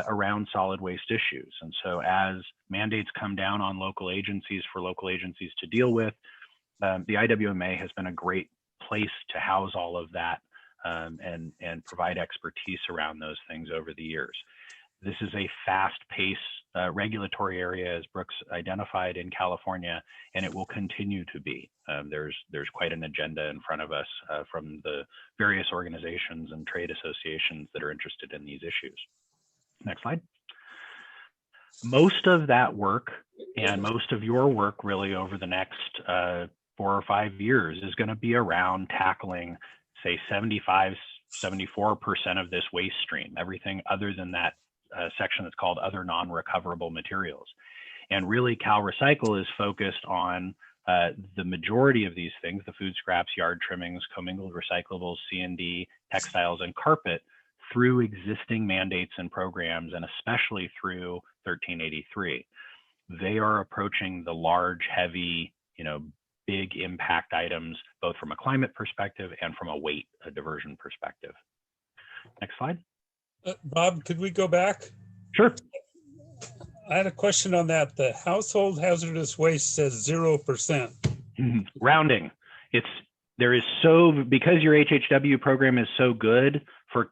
around solid waste issues. And so as mandates come down on local agencies for local agencies to deal with, the IWMA has been a great place to house all of that and provide expertise around those things over the years. This is a fast-paced regulatory area, as Brooks identified, in California, and it will continue to be. There's quite an agenda in front of us from the various organizations and trade associations that are interested in these issues. Next slide. Most of that work and most of your work really over the next 4 or 5 years is going to be around tackling, say, 75, 74% of this waste stream, everything other than that section that's called other non-recoverable materials. And really Cal Recycle is focused on the majority of these things, the food scraps, yard trimmings, commingled recyclables, C&D, textiles, and carpet through existing mandates and programs, and especially through 1383. They are approaching the large, heavy, big impact items, both from a climate perspective and from a weight diversion perspective. Next slide. Bob, could we go back? Sure. I had a question on that. The household hazardous waste says 0%. Rounding. Because your HHW program is so good for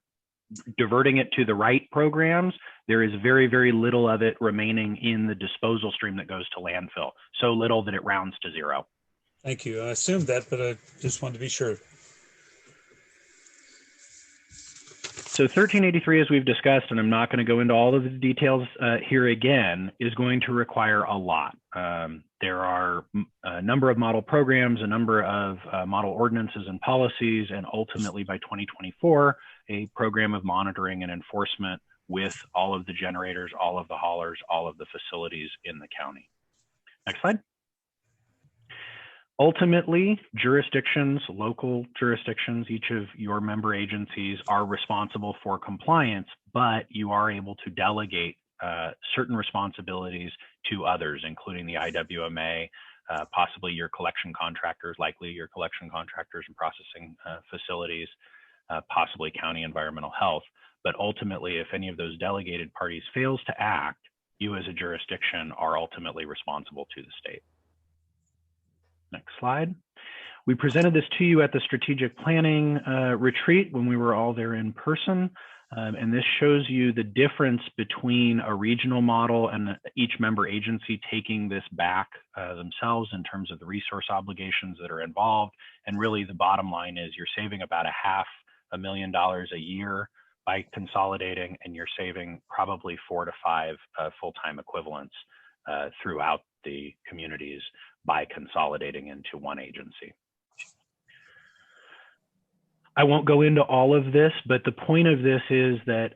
diverting it to the right programs, there is very, very little of it remaining in the disposal stream that goes to landfill. So little that it rounds to 0. Thank you. I assumed that, but I just wanted to be sure. So 1383, as we've discussed, and I'm not going to go into all of the details here again, is going to require a lot. There are a number of model programs, a number of model ordinances and policies, and ultimately by 2024, a program of monitoring and enforcement with all of the generators, all of the haulers, all of the facilities in the county. Next slide. Ultimately, jurisdictions, local jurisdictions, each of your member agencies are responsible for compliance, but you are able to delegate certain responsibilities to others, including the IWMA, possibly your collection contractors, likely your collection contractors and processing facilities, possibly county environmental health. But ultimately, if any of those delegated parties fails to act, you as a jurisdiction are ultimately responsible to the state. Next slide. We presented this to you at the strategic planning retreat when we were all there in person. And this shows you the difference between a regional model and each member agency taking this back themselves in terms of the resource obligations that are involved. And really the bottom line is you're saving about $500,000 a year by consolidating, and you're saving probably 4 to 5 full-time equivalents throughout the communities by consolidating into one agency. I won't go into all of this, but the point of this is that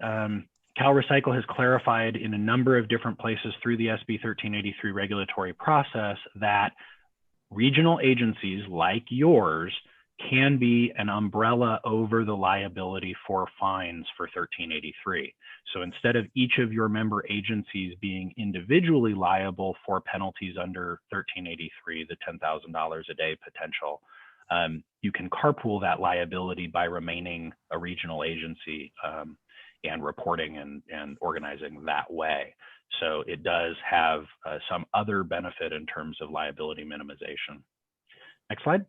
Cal Recycle has clarified in a number of different places through the SB 1383 regulatory process that regional agencies like yours can be an umbrella over the liability for fines for 1383. So instead of each of your member agencies being individually liable for penalties under 1383, the $10,000 a day potential, you can carpool that liability by remaining a regional agency and reporting and organizing that way. So it does have some other benefit in terms of liability minimization. Next slide.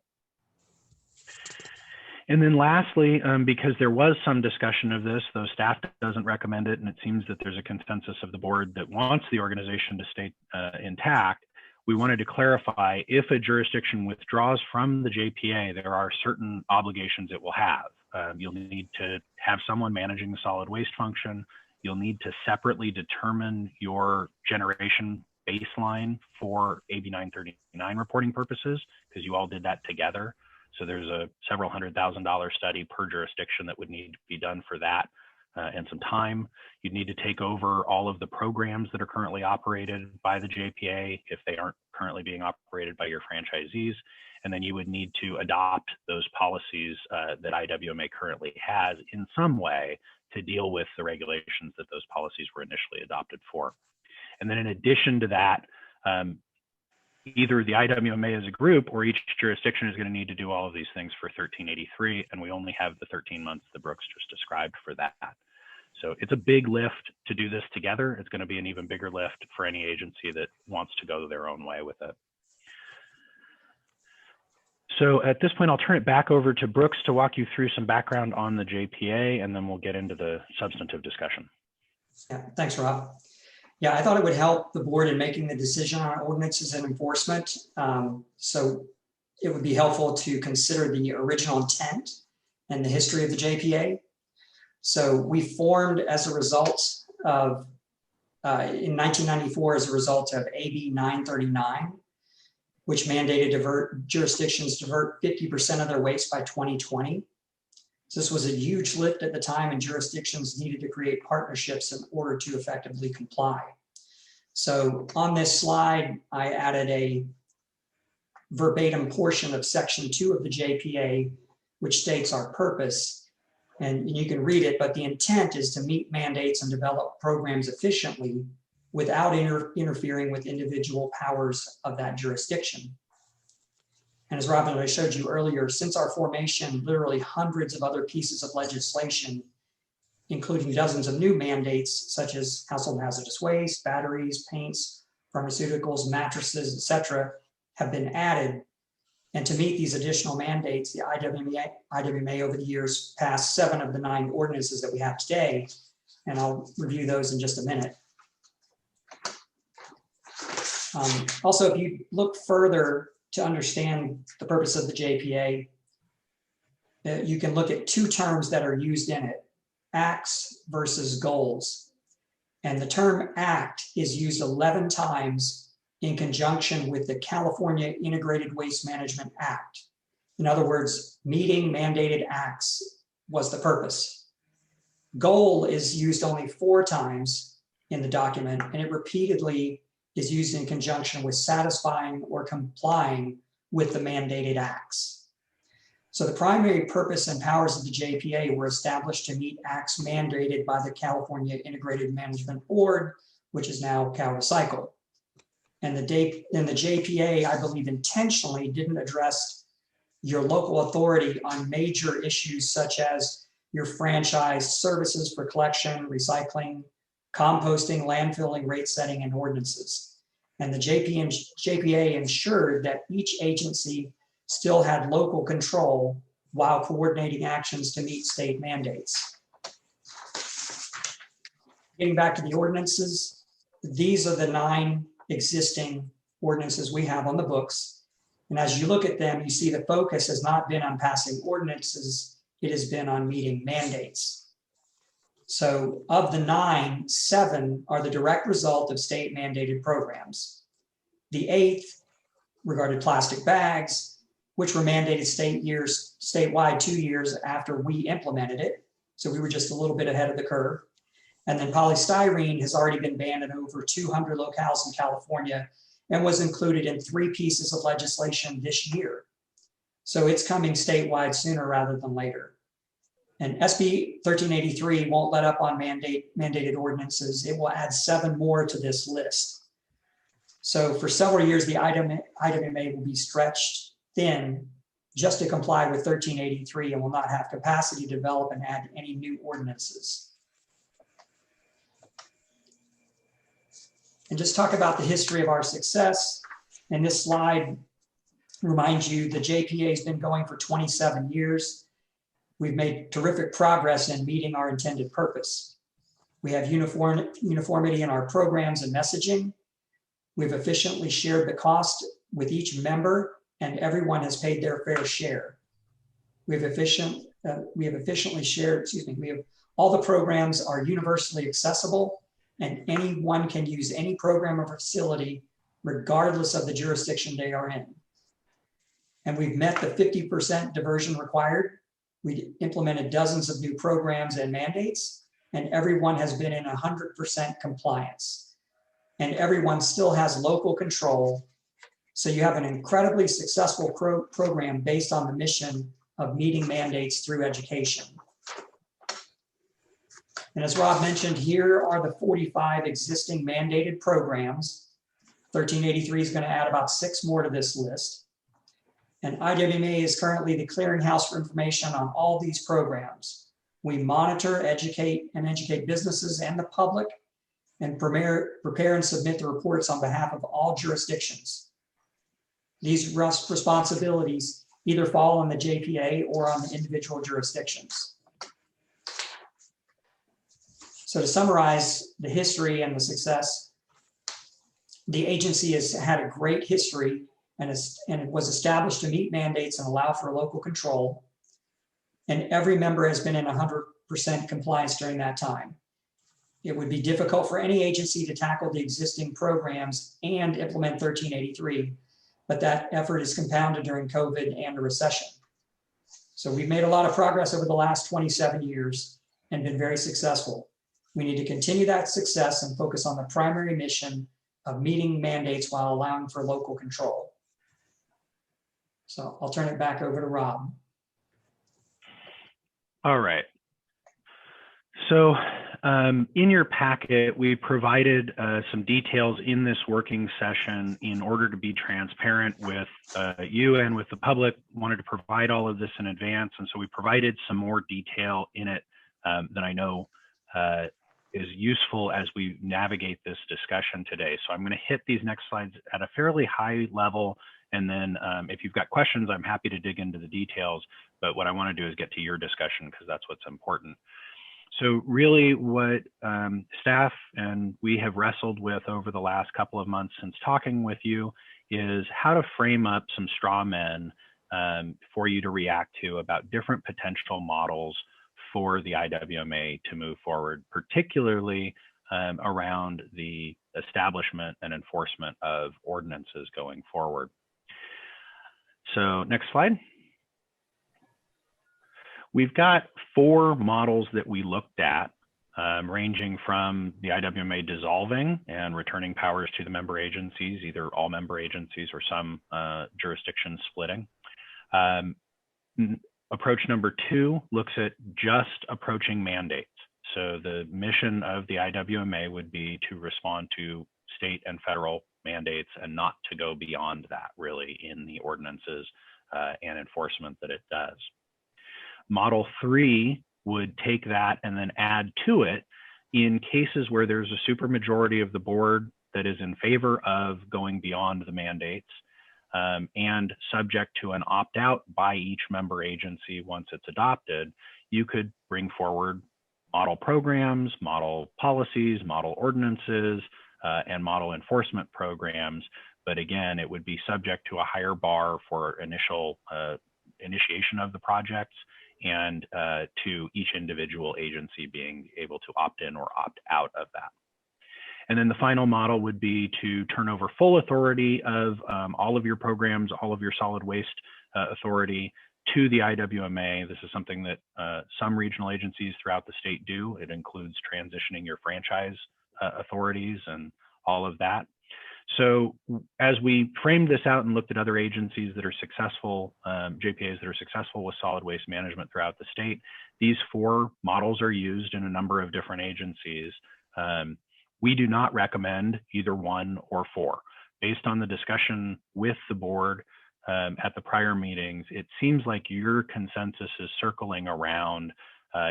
And then lastly, because there was some discussion of this, though staff doesn't recommend it, and it seems that there's a consensus of the board that wants the organization to stay intact, we wanted to clarify if a jurisdiction withdraws from the JPA, there are certain obligations it will have. You'll need to have someone managing the solid waste function. You'll need to separately determine your generation baseline for AB 939 reporting purposes, because you all did that together. So there's a several $100,000 study per jurisdiction that would need to be done for that and some time. You'd need to take over all of the programs that are currently operated by the JPA if they aren't currently being operated by your franchisees. And then you would need to adopt those policies that IWMA currently has in some way to deal with the regulations that those policies were initially adopted for. And then in addition to that, either the IWMA as a group or each jurisdiction is going to need to do all of these things for 1383, and we only have the 13 months that Brooks just described for that. So it's a big lift to do this together. It's going to be an even bigger lift for any agency that wants to go their own way with it. So at this point, I'll turn it back over to Brooks to walk you through some background on the JPA, and then we'll get into the substantive discussion. Yeah, thanks, Rob. Yeah, I thought it would help the board in making the decision on ordinances and enforcement. So it would be helpful to consider the original intent and the history of the JPA. So we formed as a result of, in 1994, as a result of AB 939, which mandated jurisdictions divert 50% of their waste by 2020. So this was a huge lift at the time, and jurisdictions needed to create partnerships in order to effectively comply. So on this slide, I added a verbatim portion of section 2 of the JPA, which states our purpose. And you can read it, but the intent is to meet mandates and develop programs efficiently without interfering with individual powers of that jurisdiction. And as Robin and I showed you earlier, since our formation, literally hundreds of other pieces of legislation, including dozens of new mandates, such as household hazardous waste, batteries, paints, pharmaceuticals, mattresses, etc., have been added. And to meet these additional mandates, the IWMA over the years passed 7 of the 9 ordinances that we have today, and I'll review those in just a minute. Also, if you look further to understand the purpose of the JPA, you can look at 2 terms that are used in it, acts versus goals. And the term act is used 11 times in conjunction with the California Integrated Waste Management Act. In other words, meeting mandated acts was the purpose. Goal is used only 4 times in the document, and it repeatedly is used in conjunction with satisfying or complying with the mandated acts. So the primary purpose and powers of the JPA were established to meet acts mandated by the California Integrated Management Board, which is now CalRecycle. And the JPA, I believe, intentionally didn't address your local authority on major issues such as your franchise services for collection, recycling, composting, landfilling, rate setting, and ordinances. And the JPA ensured that each agency still had local control while coordinating actions to meet state mandates. Getting back to the ordinances, these are the 9 existing ordinances we have on the books. And as you look at them, you see the focus has not been on passing ordinances, it has been on meeting mandates. So of the 9, 7 are the direct result of state mandated programs. The 8th regarded plastic bags, which were mandated statewide 2 years after we implemented it. So we were just a little bit ahead of the curve. And then polystyrene has already been banned in over 200 locales in California and was included in 3 pieces of legislation this year. So it's coming statewide sooner rather than later. And SB 1383 won't let up on mandated ordinances. It will add 7 more to this list. So for several years, the IWMA will be stretched thin just to comply with 1383 and will not have capacity to develop and add any new ordinances. And just talk about the history of our success. And this slide reminds you the JPA has been going for 27 years. We've made terrific progress in meeting our intended purpose. We have uniformity in our programs and messaging. We've efficiently shared the cost with each member, and everyone has paid their fair share. We have efficiently shared, all the programs are universally accessible, and anyone can use any program or facility regardless of the jurisdiction they are in. And we've met the 50% diversion required. We implemented dozens of new programs and mandates, and everyone has been in 100% compliance. And everyone still has local control. So you have an incredibly successful program based on the mission of meeting mandates through education. And as Rob mentioned, here are the 45 existing mandated programs. 1383 is going to add about 6 more to this list. And IWMA is currently the clearinghouse for information on all these programs. We monitor, educate businesses and the public, and prepare and submit the reports on behalf of all jurisdictions. These responsibilities either fall on the JPA or on the individual jurisdictions. So to summarize the history and the success, the agency has had a great history and it was established to meet mandates and allow for local control. And every member has been in 100% compliance during that time. It would be difficult for any agency to tackle the existing programs and implement 1383, but that effort is compounded during COVID and a recession. So we've made a lot of progress over the last 27 years and been very successful. We need to continue that success and focus on the primary mission of meeting mandates while allowing for local control. So I'll turn it back over to Rob. All right. So in your packet, we provided some details in this working session in order to be transparent with you and with the public. Wanted to provide all of this in advance, and so we provided some more detail in it that I know is useful as we navigate this discussion today. So I'm going to hit these next slides at a fairly high level, and then if you've got questions, I'm happy to dig into the details. But what I want to do is get to your discussion because that's what's important. So really what staff and we have wrestled with over the last couple of months since talking with you is how to frame up some straw men for you to react to about different potential models for the IWMA to move forward, particularly around the establishment and enforcement of ordinances going forward. So next slide. We've got 4 models that we looked at, ranging from the IWMA dissolving and returning powers to the member agencies, either all member agencies or some jurisdictions splitting. Approach number 2 looks at just approaching mandates. So the mission of the IWMA would be to respond to state and federal mandates and not to go beyond that really in the ordinances and enforcement that it does. Model 3 would take that and then add to it in cases where there's a supermajority of the board that is in favor of going beyond the mandates and subject to an opt-out by each member agency once it's adopted. You could bring forward model programs, model policies, model ordinances, and model enforcement programs. But again, it would be subject to a higher bar for initial initiation of the projects and to each individual agency being able to opt in or opt out of that. And then the final model would be to turn over full authority of all of your programs, all of your solid waste authority to the IWMA. This is something that some regional agencies throughout the state do. It includes transitioning your franchise authorities and all of that. So as we framed this out and looked at other agencies that are successful, JPAs that are successful with solid waste management throughout the state, these 4 models are used in a number of different agencies. We do not recommend either 1 or 4. Based on the discussion with the board at the prior meetings, it seems like your consensus is circling around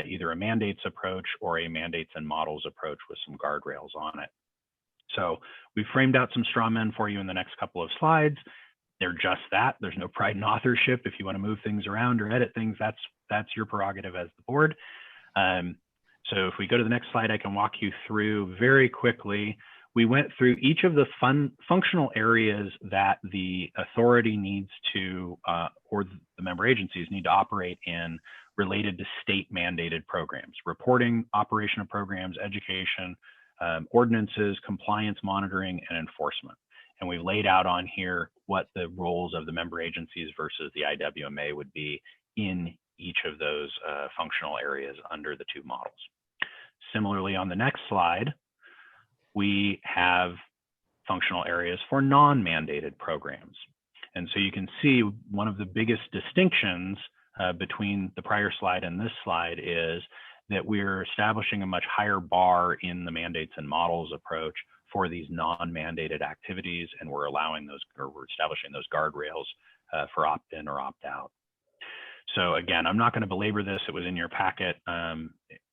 either a mandates approach or a mandates and models approach with some guardrails on it. So we framed out some straw men for you in the next couple of slides. They're just that. There's no pride in authorship. If you want to move things around or edit things, that's your prerogative as the board. So if we go to the next slide, I can walk you through very quickly. We went through each of the functional areas that the authority needs to, or the member agencies need to operate in related to state mandated programs: reporting, operation of programs, education, ordinances, compliance monitoring, and enforcement. And we've laid out on here what the roles of the member agencies versus the IWMA would be in each of those functional areas under the 2 models. Similarly, on the next slide, we have functional areas for non-mandated programs. And so you can see one of the biggest distinctions between the prior slide and this slide is that we're establishing a much higher bar in the mandates and models approach for these non-mandated activities, and we're allowing those, or we're establishing those guardrails for opt-in or opt-out. So again, I'm not going to belabor this. It was in your packet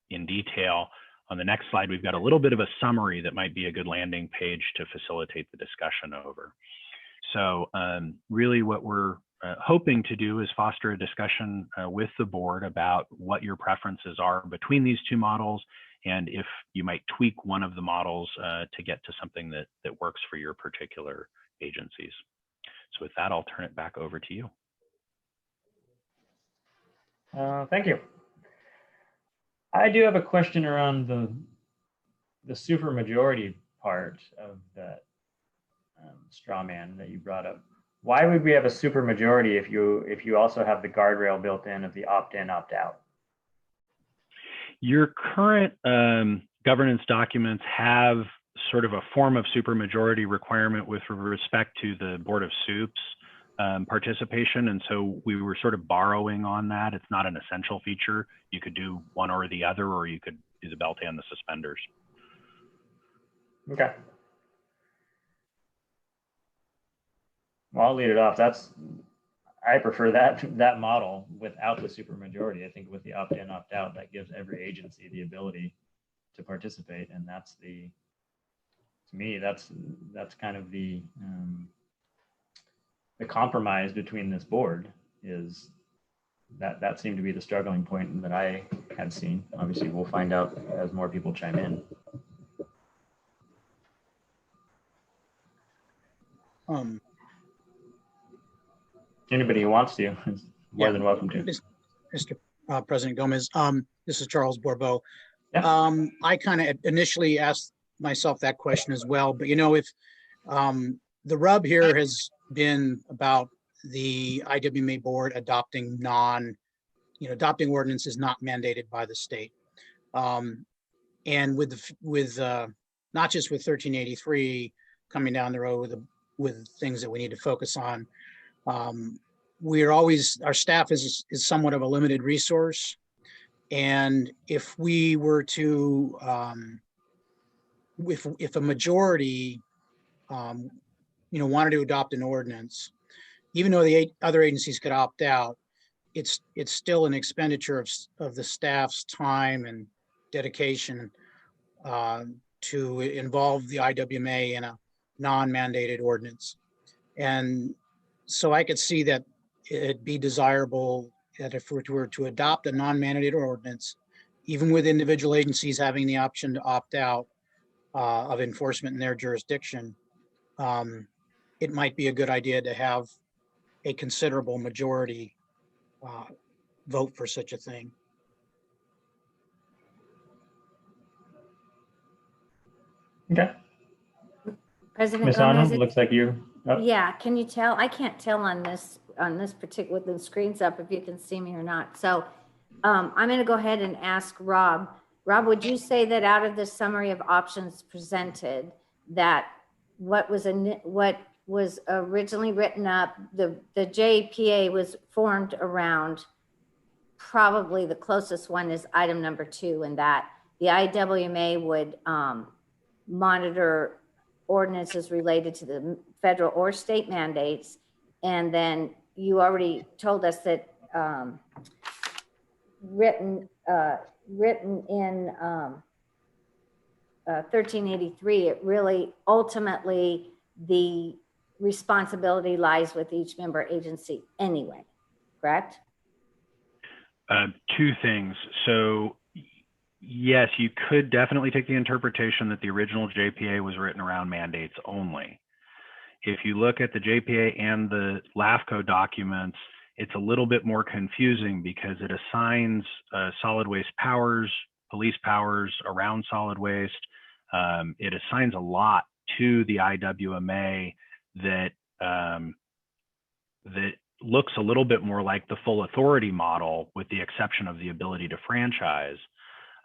in detail. On the next slide, we've got a little bit of a summary that might be a good landing page to facilitate the discussion over. So really what we're hoping to do is foster a discussion with the board about what your preferences are between these two models, and if you might tweak one of the models to get to something that works for your particular agencies. So with that, I'll turn it back over to you. Thank you. I do have a question around the supermajority part of that straw man that you brought up. Why would we have a supermajority if you also have the guardrail built in of the opt-in, opt-out? Your current governance documents have sort of a form of supermajority requirement with respect to the Board of Supes participation, and so we were sort of borrowing on that. It's not an essential feature. You could do one or the other, or you could do the belt and the suspenders. Okay. Well, I'll lead it off. I prefer that model without the supermajority. I think with the opt-in, opt-out, that gives every agency the ability to participate, and that's to me, that's kind of the compromise between this board. Is that seemed to be the struggling point that I had seen. Obviously, we'll find out as more people chime in. Anybody who wants to is more than welcome to. Mr. President Gomez, this is Charles Bourbeau. Yeah. I kind of initially asked myself that question as well, but you know, if the rub here has been about the IWMA board adopting adopting ordinances not mandated by the state, and with not just with 1383 coming down the road with things that we need to focus on. Our staff is somewhat of a limited resource. And if we were to, if a majority, wanted to adopt an ordinance, even though the other agencies could opt out, it's still an expenditure of the staff's time and dedication to involve the IWMA in a non-mandated ordinance. And so I could see that it'd be desirable that if we were to adopt a non-mandated ordinance, even with individual agencies having the option to opt out of enforcement in their jurisdiction, it might be a good idea to have a considerable majority vote for such a thing. Okay. President Ms. Gomez, Anand, looks like you. Oh. Yeah, can you tell? I can't tell on this particular, with the screens up, if you can see me or not. So I'm going to go ahead and ask Rob. Rob, would you say that out of the summary of options presented, that what was originally written up, the JPA was formed around, probably the closest one is item number 2, and that the IWMA would monitor ordinances related to the federal or state mandates. And then you already told us that written in 1383, it really ultimately the responsibility lies with each member agency anyway, correct? 2 things. So yes, you could definitely take the interpretation that the original JPA was written around mandates only. If you look at the JPA and the LAFCO documents, it's a little bit more confusing because it assigns solid waste powers, police powers around solid waste. It assigns a lot to the IWMA that looks a little bit more like the full authority model, with the exception of the ability to franchise.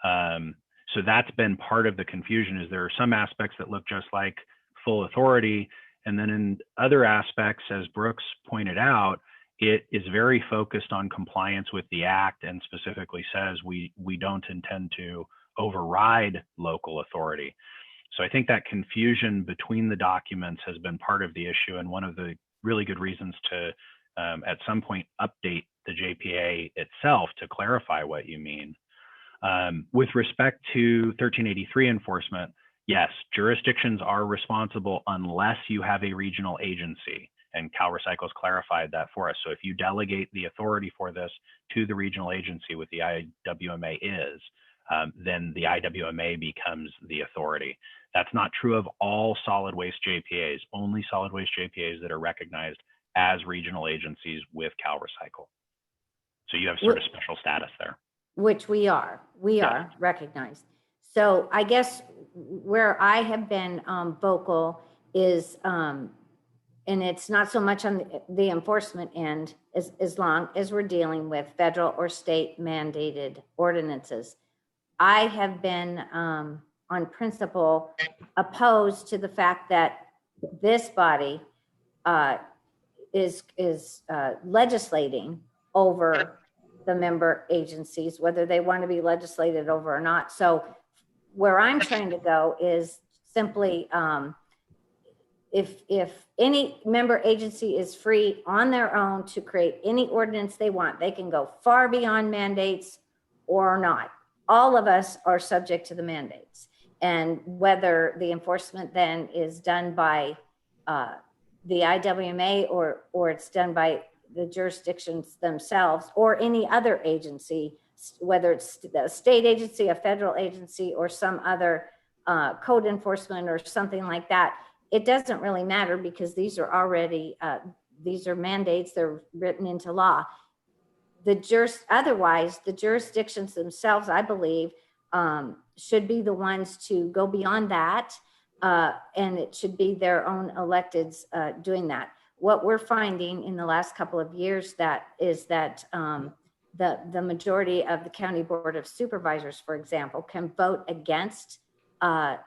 So that's been part of the confusion, is there are some aspects that look just like full authority. And then in other aspects, as Brooks pointed out, it is very focused on compliance with the act and specifically says we don't intend to override local authority. So I think that confusion between the documents has been part of the issue, and one of the really good reasons to at some point update the JPA itself to clarify what you mean. With respect to 1383 enforcement, yes, jurisdictions are responsible unless you have a regional agency, and CalRecycle's clarified that for us. So if you delegate the authority for this to the regional agency, with the IWMA is, then the IWMA becomes the authority. That's not true of all solid waste JPAs, only solid waste JPAs that are recognized as regional agencies with CalRecycle. So you have sort of special status there. Which we are recognized. So I guess where I have been vocal is, and it's not so much on the enforcement end, as long as we're dealing with federal or state mandated ordinances. I have been on principle opposed to the fact that this body is legislating over the member agencies, whether they want to be legislated over or not. So where I'm trying to go is simply if any member agency is free on their own to create any ordinance they want, they can go far beyond mandates or not. All of us are subject to the mandates. And whether the enforcement then is done by the IWMA or it's done by the jurisdictions themselves or any other agency, whether it's a state agency, a federal agency, or some other code enforcement or something like that, it doesn't really matter because these are already, these are mandates, they're written into law. Otherwise, the jurisdictions themselves, I believe, should be the ones to go beyond that, and it should be their own electeds doing that. What we're finding in the last couple of years is that the majority of the County Board of Supervisors, for example, can vote against an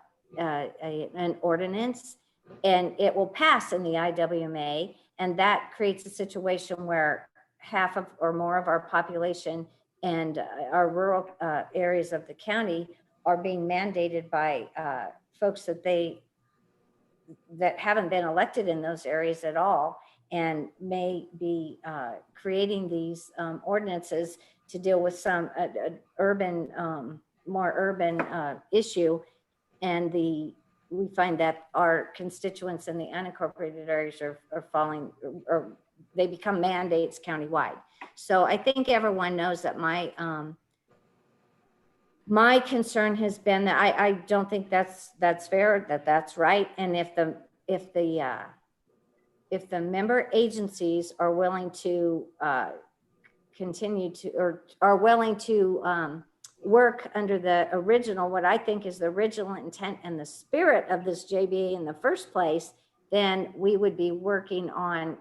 ordinance, and it will pass in the IWMA, and that creates a situation where half of or more of our population and our rural areas of the county are being mandated by folks that haven't been elected in those areas at all, and may be creating these ordinances to deal with some more urban issue. And we find that our constituents in the unincorporated areas are falling, or they become mandates countywide. So I think everyone knows that my concern has been that I don't think that's fair, that's right. And if the member agencies are willing to continue to, or are willing to work under the original, what I think is the original intent and the spirit of this JBA in the first place, then we would be working on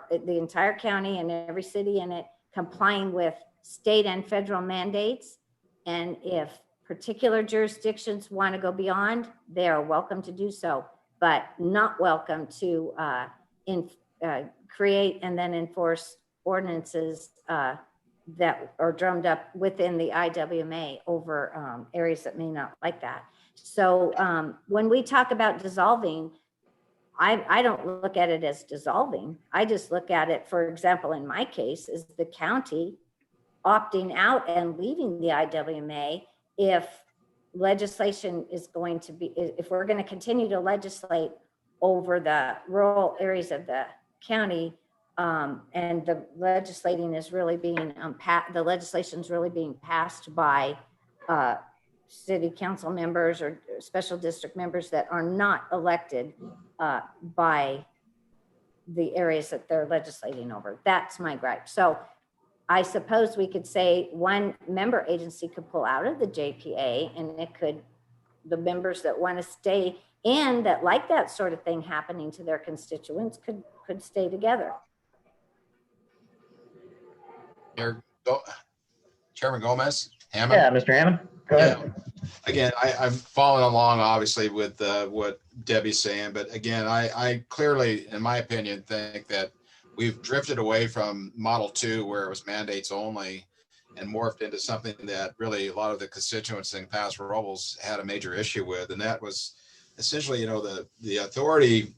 the entire county and every city in it complying with state and federal mandates. And if particular jurisdictions want to go beyond, they are welcome to do so, but not welcome to create and then enforce ordinances that are drummed up within the IWMA over areas that may not like that. So when we talk about dissolving, I don't look at it as dissolving. I just look at it, for example, in my case, is the county opting out and leaving the IWMA if legislation is going to be, if we're going to continue to legislate over the rural areas of the county, and the legislation is really being passed by city council members or special district members that are not elected by the areas that they're legislating over. That's my gripe. So I suppose we could say one member agency could pull out of the JPA, and the members that want to stay in, that like that sort of thing happening to their constituents, could stay together. Chairman Gomez, Hammond. Yeah, Mr. Hammond, go ahead. Again, I'm following along, obviously, with what Debbie's saying, but again, I clearly, in my opinion, think that we've drifted away from Model 2, where it was mandates only, and morphed into something that really a lot of the constituents in Paso Robles had a major issue with. And that was essentially, the authority,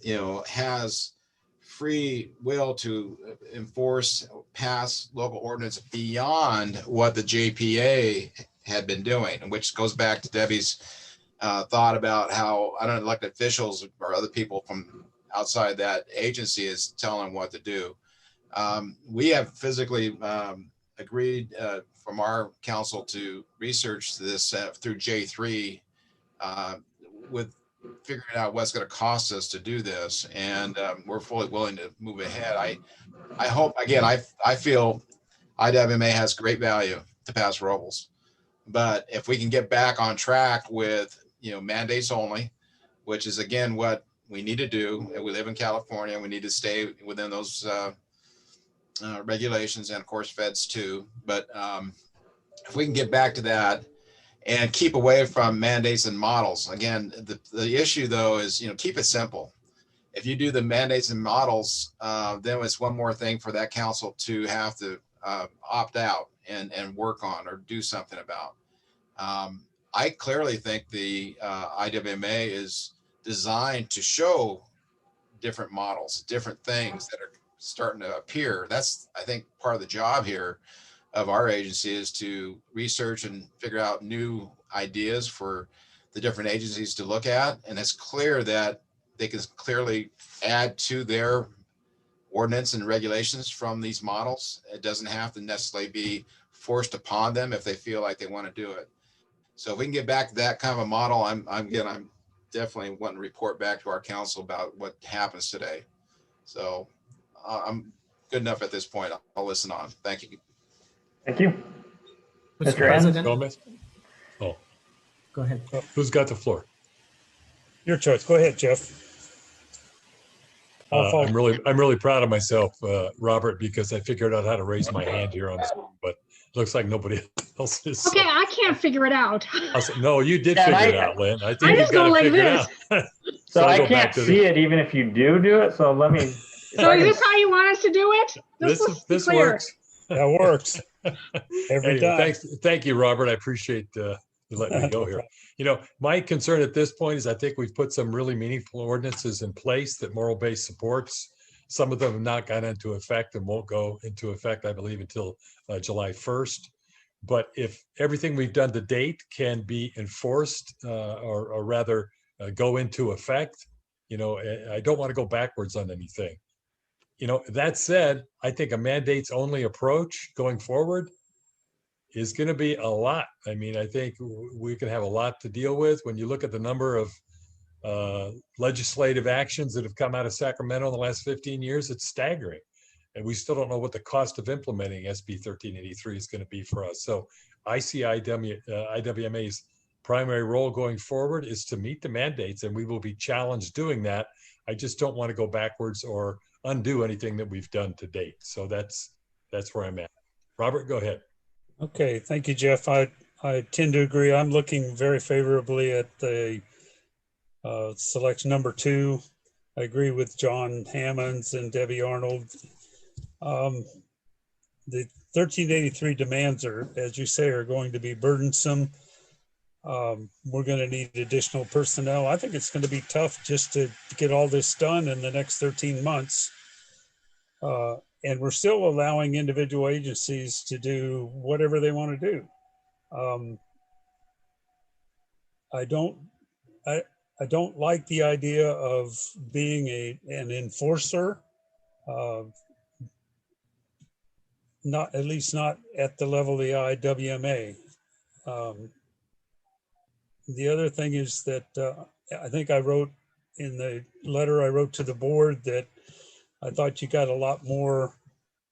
has free will to enforce, pass local ordinance beyond what the JPA had been doing, which goes back to Debbie's thought about how unelected officials or other people from outside that agency is telling them what to do. We have physically agreed from our council to research this through J3 with figuring out what's going to cost us to do this. And we're fully willing to move ahead. I hope, again, I feel IWMA has great value to Paso Robles. But if we can get back on track with, mandates only, which is, again, what we need to do. We live in California. We need to stay within those regulations, and of course feds too. But if we can get back to that and keep away from mandates and models, again, the issue though is, keep it simple. If you do the mandates and models, then it's one more thing for that council to have to opt out and work on or do something about. I clearly think the IWMA is designed to show different models, different things that are starting to appear. That's, I think, part of the job here of our agency is to research and figure out new ideas for the different agencies to look at. And it's clear that they can clearly add to their ordinance and regulations from these models. It doesn't have to necessarily be forced upon them if they feel like they want to do it. So if we can get back to that kind of a model, I'm definitely wanting to report back to our council about what happens today. So I'm good enough at this point. I'll listen on. Thank you. Thank you. Mr. Mr. President. Gomez? Oh, Go ahead. who's got the floor? Your choice. Go ahead, Jeff. I'm really proud of myself, Robert, because I figured out how to raise my hand here on this, but it looks like nobody else is. Okay, I can't figure it out. No, you did figure it out, Lynn. I think I you've just got go to like figure this. it out. So I'll I go back can't to see it even if you do it. So let me. So is this how you want us to do it? This works. That works. Every time. Thank you, Robert. I appreciate you letting me go here. My concern at this point is I think we've put some really meaningful ordinances in place that Moral Base supports. Some of them have not gone into effect and won't go into effect, I believe, until July 1st. But if everything we've done to date can be enforced or rather go into effect, I don't want to go backwards on anything. That said, I think a mandates only approach going forward is going to be a lot. I mean, I think we can have a lot to deal with. When you look at the number of legislative actions that have come out of Sacramento in the last 15 years, it's staggering. And we still don't know what the cost of implementing SB 1383 is going to be for us. So I see IWMA's primary role going forward is to meet the mandates, and we will be challenged doing that. I just don't want to go backwards or undo anything that we've done to date. So that's where I'm at. Robert, go ahead. Okay, thank you, Jeff. I tend to agree. I'm looking very favorably at the selection number 2. I agree with John Hammonds and Debbie Arnold. The 1383 demands are, as you say, are going to be burdensome. We're going to need additional personnel. I think it's going to be tough just to get all this done in the next 13 months. And we're still allowing individual agencies to do whatever they want to do. I don't like the idea of being an enforcer, not at least not at the level of the IWMA. The other thing is that I think I wrote in the letter I wrote to the board that I thought you got a lot more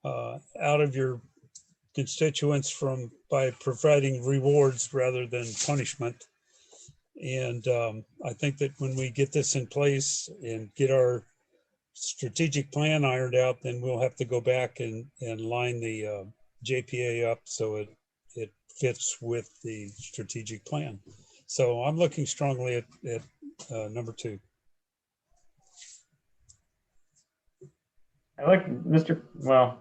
out of your constituents by providing rewards rather than punishment. And I think that when we get this in place and get our strategic plan ironed out, then we'll have to go back and line the JPA up so it fits with the strategic plan. So I'm looking strongly at number 2. I look, well,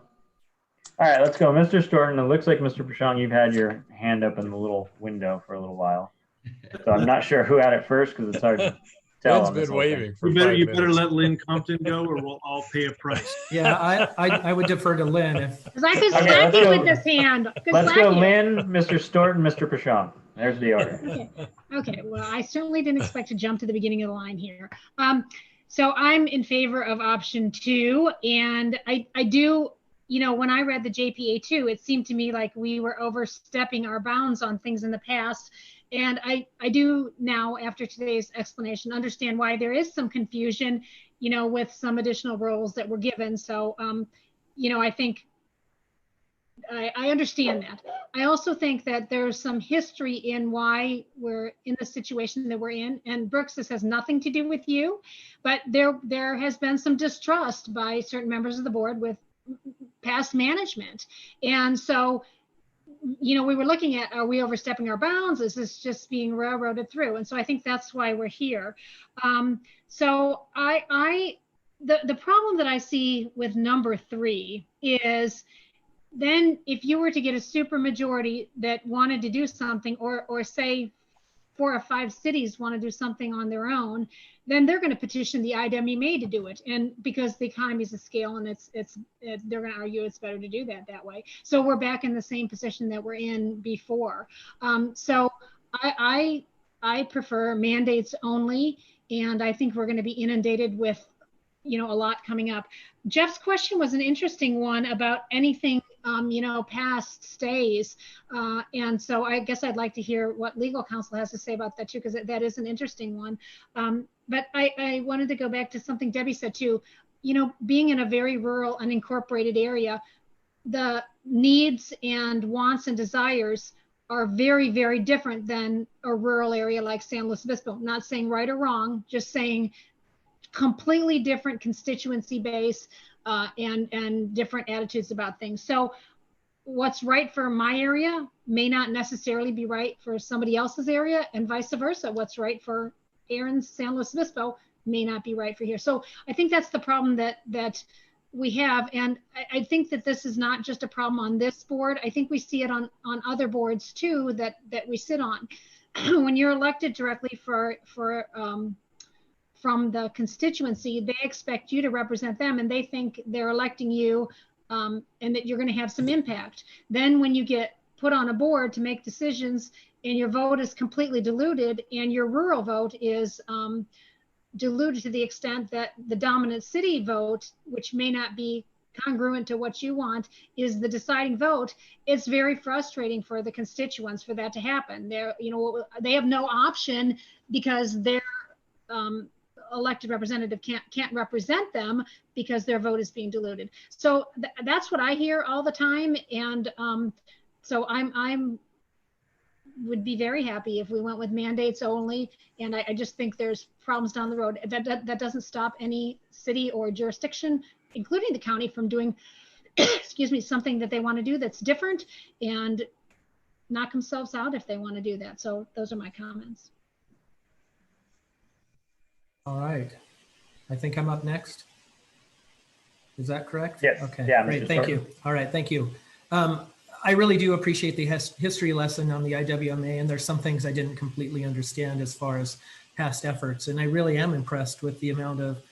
all right, let's go. Mr. Storton, it looks like Mr. Prashant, you've had your hand up in the little window for a little while. So I'm not sure who had it first because it's hard to tell. Lynn's on this been whole thing. waving for You 5 better minutes. let Lynn Compton go or we'll all pay a price. Yeah, I would defer to Lynn if. Because I could Okay, slap let's you go. with this hand. Could Let's slap go you. Lynn, Mr. Storton, Mr. Prashant. There's the order. Okay. Okay. Well, I certainly didn't expect to jump to the beginning of the line here. So I'm in favor of option 2, and I do. You know, when I read the JPA2, it seemed to me like we were overstepping our bounds on things in the past. And I do now, after today's explanation, understand why there is some confusion, you know, with some additional roles that were given. So, you know, I think I understand that. I also think that there's some history in why we're in the situation that we're in. And Brooks, this has nothing to do with you, but there has been some distrust by certain members of the board with past management. And so, you know, we were looking at, are we overstepping our bounds? Is this just being railroaded through? And so I think that's why we're here. So the problem that I see with number 3 is then if you were to get a super majority that wanted to do something, or say 4 or 5 cities want to do something on their own, then they're going to petition the IWMA to do it. And because the economies of scale, and they're going to argue it's better to do that way. So we're back in the same position that we're in before. So I prefer mandates only, and I think we're going to be inundated with, you know, a lot coming up. Jeff's question was an interesting one about anything, you know, past stays. And so I guess I'd like to hear what legal counsel has to say about that too, because that is an interesting one. But I wanted to go back to something Debbie said too. You know, being in a very rural, unincorporated area, the needs and wants and desires are very, very different than a rural area like San Luis Obispo. Not saying right or wrong, just saying completely different constituency base and different attitudes about things. So what's right for my area may not necessarily be right for somebody else's area, and vice versa. What's right for Aaron's San Luis Obispo may not be right for here. So I think that's the problem that we have. And I think that this is not just a problem on this board. I think we see it on other boards too that we sit on. When you're elected directly from the constituency, they expect you to represent them, and they think they're electing you and that you're going to have some impact. Then when you get put on a board to make decisions and your vote is completely diluted, and your rural vote is diluted to the extent that the dominant city vote, which may not be congruent to what you want, is the deciding vote, it's very frustrating for the constituents for that to happen. They have no option because their elected representative can't represent them because their vote is being diluted. So that's what I hear all the time. And so I'm would be very happy if we went with mandates only. And I just think there's problems down the road. That doesn't stop any city or jurisdiction, including the county, from doing, excuse me, something that they want to do that's different and knock themselves out if they want to do that. So those are my comments. All right. I think I'm up next. Is that correct? Yes. Okay, yeah, great. Mr. Thank Thornton. you. All right, thank you. I really do appreciate the history lesson on the IWMA, and there's some things I didn't completely understand as far as past efforts. And I really am impressed with the amount of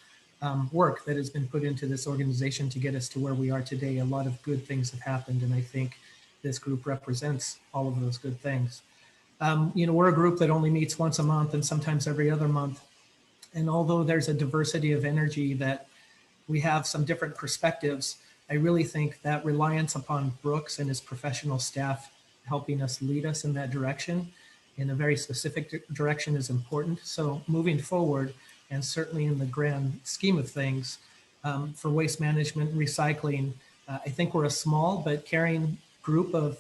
work that has been put into this organization to get us to where we are today. A lot of good things have happened, and I think this group represents all of those good things. We're a group that only meets once a month and sometimes every other month. And although there's a diversity of energy that we have some different perspectives, I really think that reliance upon Brooks and his professional staff helping us lead us in that direction, in a very specific direction, is important. So moving forward, and certainly in the grand scheme of things, for waste management, recycling, I think we're a small but caring group of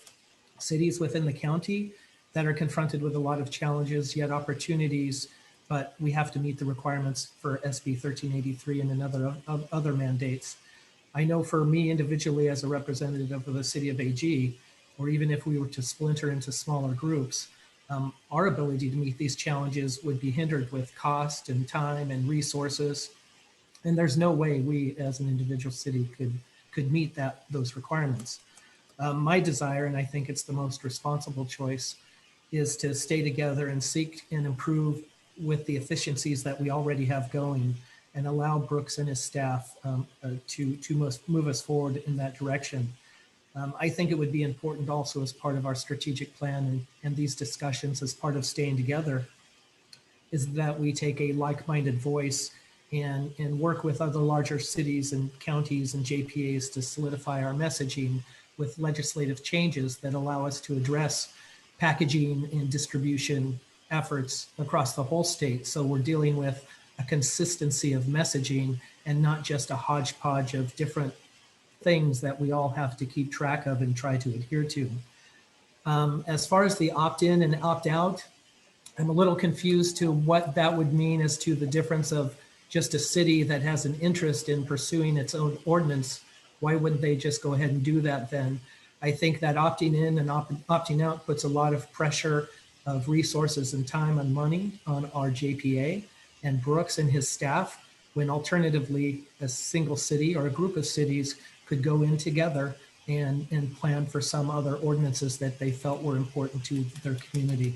cities within the county that are confronted with a lot of challenges, yet opportunities, but we have to meet the requirements for SB 1383 and other mandates. I know for me individually as a representative of the city of AG, or even if we were to splinter into smaller groups, our ability to meet these challenges would be hindered with cost and time and resources. And there's no way we as an individual city could meet those requirements. My desire, and I think it's the most responsible choice, is to stay together and seek and improve with the efficiencies that we already have going, and allow Brooks and his staff to move us forward in that direction. I think it would be important also as part of our strategic plan and these discussions as part of staying together, is that we take a like-minded voice and work with other larger cities and counties and JPAs to solidify our messaging with legislative changes that allow us to address packaging and distribution efforts across the whole state. So we're dealing with a consistency of messaging and not just a hodgepodge of different things that we all have to keep track of and try to adhere to. As far as the opt-in and opt-out, I'm a little confused to what that would mean as to the difference of just a city that has an interest in pursuing its own ordinance. Why wouldn't they just go ahead and do that then? I think that opting in and opting out puts a lot of pressure of resources and time and money on our JPA and Brooks and his staff, when alternatively a single city or a group of cities could go in together and plan for some other ordinances that they felt were important to their community.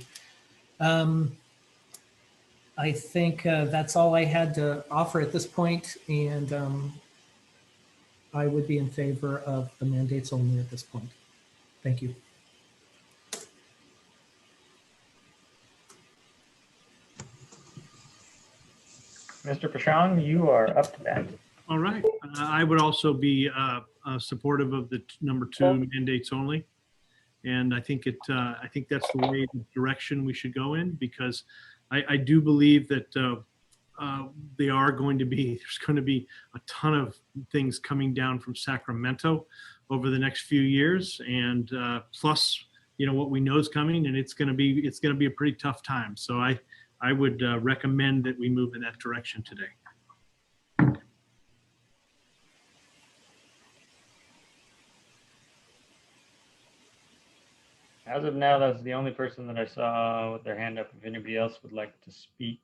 I think that's all I had to offer at this point, and I would be in favor of the mandates only at this point. Thank you. Mr. Pashang, you are up to bat. All right. I would also be supportive of the number 2 mandates only. And I think that's the way, the direction we should go in, because I do believe that there's going to be a ton of things coming down from Sacramento over the next few years, and plus, what we know is coming, and it's going to be a pretty tough time. So I would recommend that we move in that direction today. As of now, that's the only person that I saw with their hand up. If anybody else would like to speak.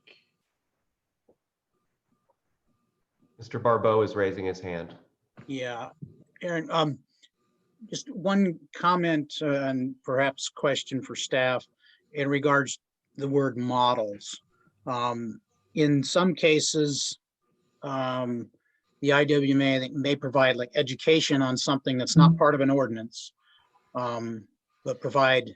Mr. Barbeau is raising his hand. Yeah, Aaron, just one comment and perhaps question for staff in regards to the word models. In some cases, the IWMA, I think, may provide like education on something that's not part of an ordinance, but provide,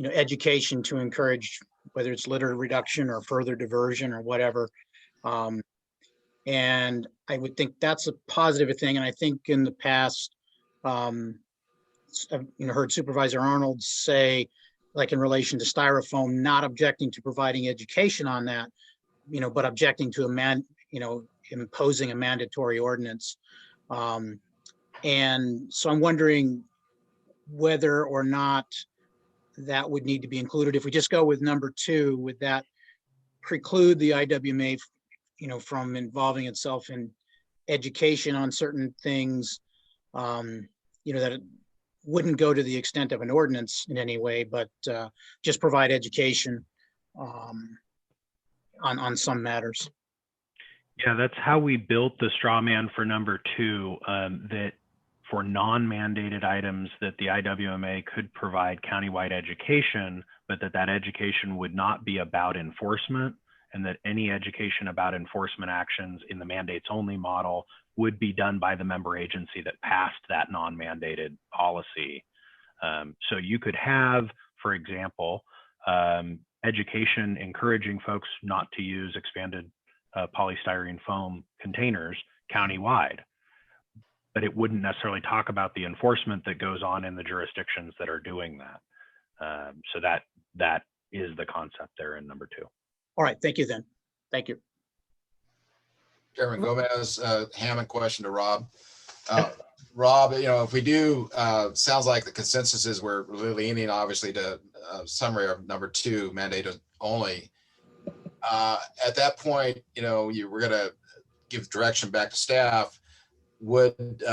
education to encourage whether it's litter reduction or further diversion or whatever. And I would think that's a positive thing. And I think in the past, I've heard Supervisor Arnold say, like in relation to styrofoam, not objecting to providing education on that, but objecting to imposing a mandatory ordinance. And so I'm wondering whether or not that would need to be included. If we just go with number 2, would that preclude the IWMA, from involving itself in education on certain things, that it wouldn't go to the extent of an ordinance in any way, but just provide education on some matters? Yeah, that's how we built the straw man for number 2, that for non-mandated items that the IWMA could provide countywide education, but that education would not be about enforcement, and that any education about enforcement actions in the mandates only model would be done by the member agency that passed that non-mandated policy. So you could have, for example, education encouraging folks not to use expanded polystyrene foam containers countywide, but it wouldn't necessarily talk about the enforcement that goes on in the jurisdictions that are doing that. So that is the concept there in number 2. All right, thank you then. Thank you. Chairman Gomez, Hammond question to Rob. Rob, if we do, sounds like the consensus is we're really leaning obviously to summary of number 2, mandate only. At that point, we're going to give direction back to staff. Would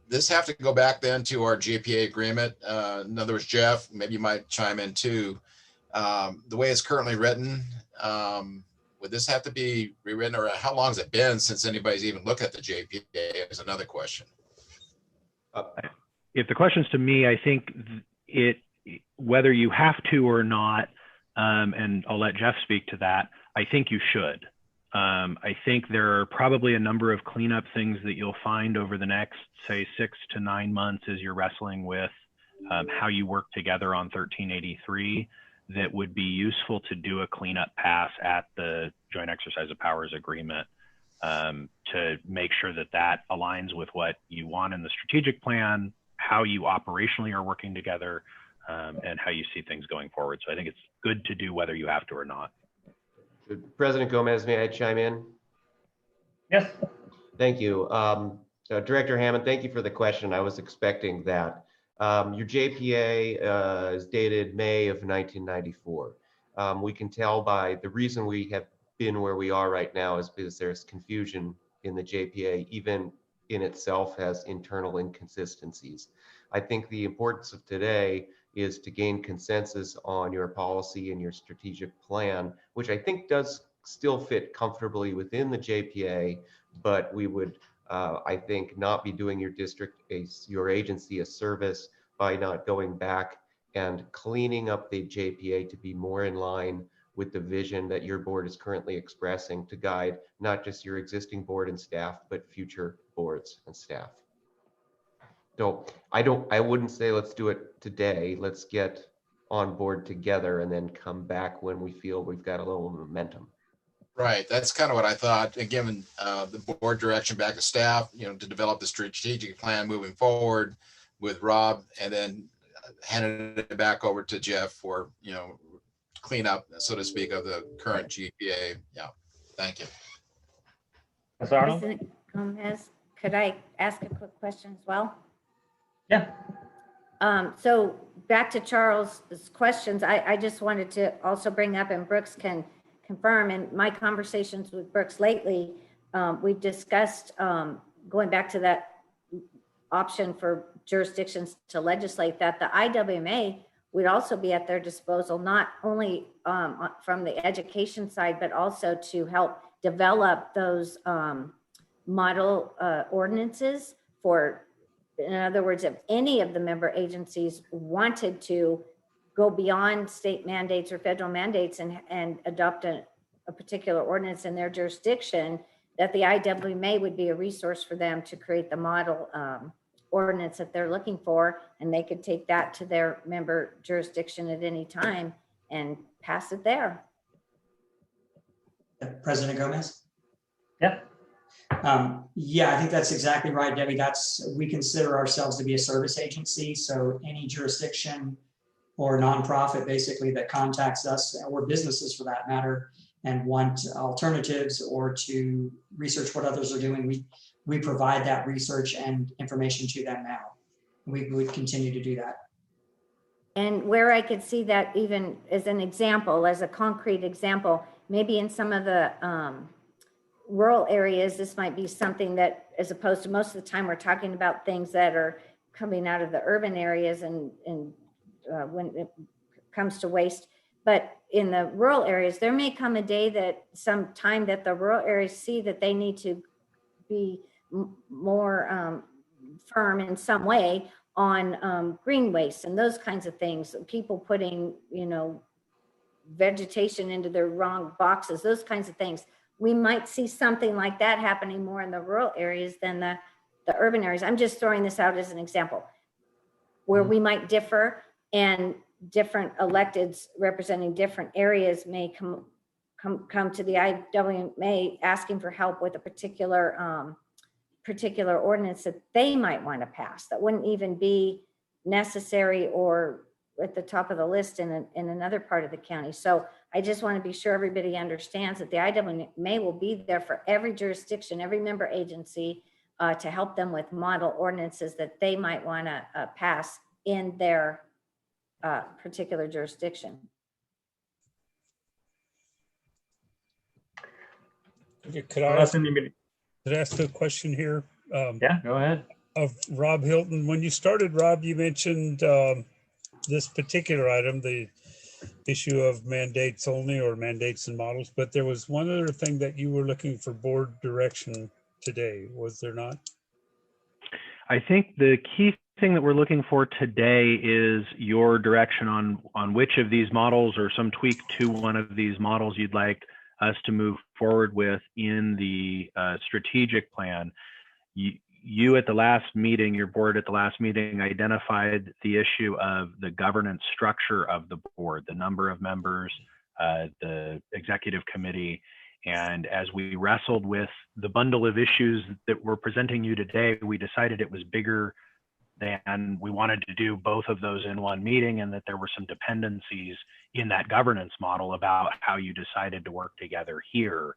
this have to go back then to our GPA agreement? In other words, Jeff, maybe you might chime in too. The way it's currently written, would this have to be rewritten, or how long has it been since anybody's even looked at the JPA is another question. If the question's to me, I think whether you have to or not, and I'll let Jeff speak to that, I think you should. I think there are probably a number of cleanup things that you'll find over the next, say, 6 to 9 months as you're wrestling with how you work together on 1383 that would be useful to do a cleanup pass at the Joint Exercise of Powers Agreement to make sure that that aligns with what you want in the strategic plan, how you operationally are working together, and how you see things going forward. So I think it's good to do whether you have to or not. President Gomez, may I chime in? Yes. Thank you. Director Hammond, thank you for the question. I was expecting that. Your JPA is dated May of 1994. We can tell by the reason we have been where we are right now is because there's confusion in the JPA, even in itself has internal inconsistencies. I think the importance of today is to gain consensus on your policy and your strategic plan, which I think does still fit comfortably within the JPA, but we would, I think, not be doing your district, your agency a service by not going back and cleaning up the JPA to be more in line with the vision that your board is currently expressing to guide not just your existing board and staff, but future boards and staff. So I wouldn't say let's do it today. Let's get on board together and then come back when we feel we've got a little momentum. Right, that's kind of what I thought. And given the board direction back to staff, to develop the strategic plan moving forward with Rob, and then handing it back over to Jeff for cleanup, so to speak, of the current GPA. Yeah, thank you. Ms. Arnold? President Gomez, could I ask a quick question as well? Yeah. So back to Charles's questions, I just wanted to also bring up, and Brooks can confirm, in my conversations with Brooks lately, we've discussed going back to that option for jurisdictions to legislate, that the IWMA would also be at their disposal, not only from the education side, but also to help develop those model ordinances for, in other words, if any of the member agencies wanted to go beyond state mandates or federal mandates and adopt a particular ordinance in their jurisdiction, that the IWMA would be a resource for them to create the model ordinance that they're looking for, and they could take that to their member jurisdiction at any time and pass it there. President Gomez? Yeah. Yeah, I think that's exactly right, Debbie. We consider ourselves to be a service agency. So any jurisdiction or nonprofit basically that contacts us, or businesses for that matter, and want alternatives or to research what others are doing, we provide that research and information to them now. We would continue to do that. And where I could see that even as an example, as a concrete example, maybe in some of the rural areas, this might be something that, as opposed to most of the time, we're talking about things that are coming out of the urban areas and when it comes to waste. But in the rural areas, there may come a day that some time that the rural areas see that they need to be more firm in some way on green waste and those kinds of things. People putting, vegetation into their wrong boxes, those kinds of things. We might see something like that happening more in the rural areas than the urban areas. I'm just throwing this out as an example where we might differ, and different electeds representing different areas may come to the IWMA asking for help with a particular ordinance that they might want to pass that wouldn't even be necessary or at the top of the list in another part of the county. So I just want to be sure everybody understands that the IWMA will be there for every jurisdiction, every member agency, to help them with model ordinances that they might want to pass in their particular jurisdiction. Okay, could I ask a question here? Yeah, go ahead. Of Rob Hilton. When you started, Rob, you mentioned this particular item, the issue of mandates only or mandates and models, but there was one other thing that you were looking for board direction today, was there not? I think the key thing that we're looking for today is your direction on which of these models or some tweak to one of these models you'd like us to move forward with in the strategic plan. You at the last meeting, your board at the last meeting identified the issue of the governance structure of the board, the number of members, the executive committee. And as we wrestled with the bundle of issues that we're presenting you today, we decided it was bigger than we wanted to do both of those in one meeting, and that there were some dependencies in that governance model about how you decided to work together here.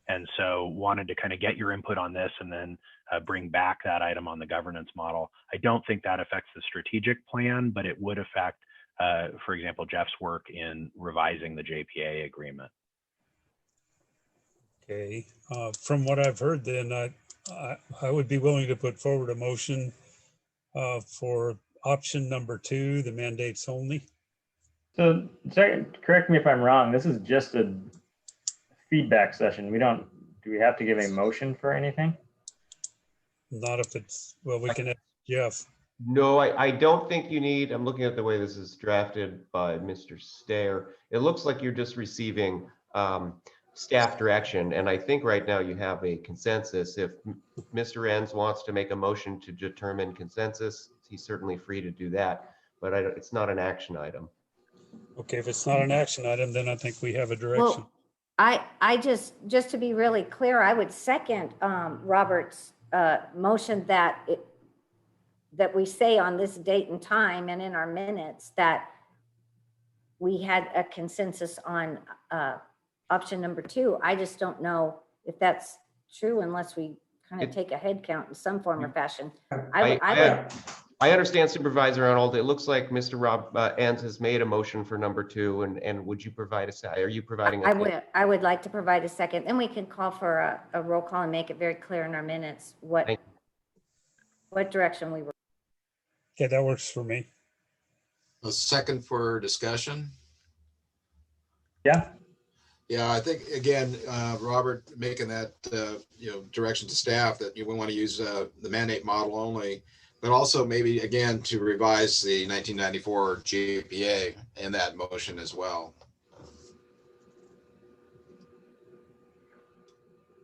And so wanted to kind of get your input on this and then bring back that item on the governance model. I don't think that affects the strategic plan, but it would affect, for example, Jeff's work in revising the JPA agreement. Okay, from what I've heard then, I would be willing to put forward a motion for option number 2, the mandates only. So, sorry, correct me if I'm wrong. This is just a feedback session. Do we have to give a motion for anything? Not if it's, well, we can ask Jeff. No, I don't think you need, I'm looking at the way this is drafted by Mr. Stair. It looks like you're just receiving staff direction. And I think right now you have a consensus. If Mr. Enns wants to make a motion to determine consensus, he's certainly free to do that, but it's not an action item. Okay, if it's not an action item, then I think we have a direction. Well, I just to be really clear, I would second Robert's motion that we say on this date and time and in our minutes that we had a consensus on option number 2. I just don't know if that's true unless we kind of take a head count in some form or fashion. I understand Supervisor Arnold. It looks like Mr. Rob Enns has made a motion for number 2, and would you provide are you providing I would like to provide a second. Then we can call for a roll call and make it very clear in our minutes what direction we were. Okay, that works for me. A second for discussion. Yeah. Yeah, I think again, Robert making that direction to staff that we want to use the mandate model only, but also maybe again to revise the 1994 JPA in that motion as well.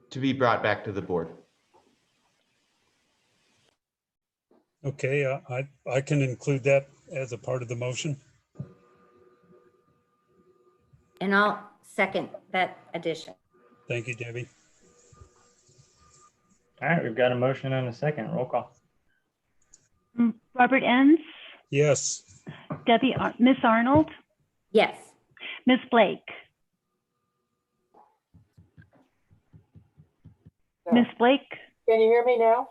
To be brought back to the board. Okay, I can include that as a part of the motion. And I'll second that addition. Thank you, Debbie. All right, we've got a motion and a second. Roll call. Robert Enns? Yes. Miss Arnold? Yes. Miss Blake? Miss Blake? Can you hear me now?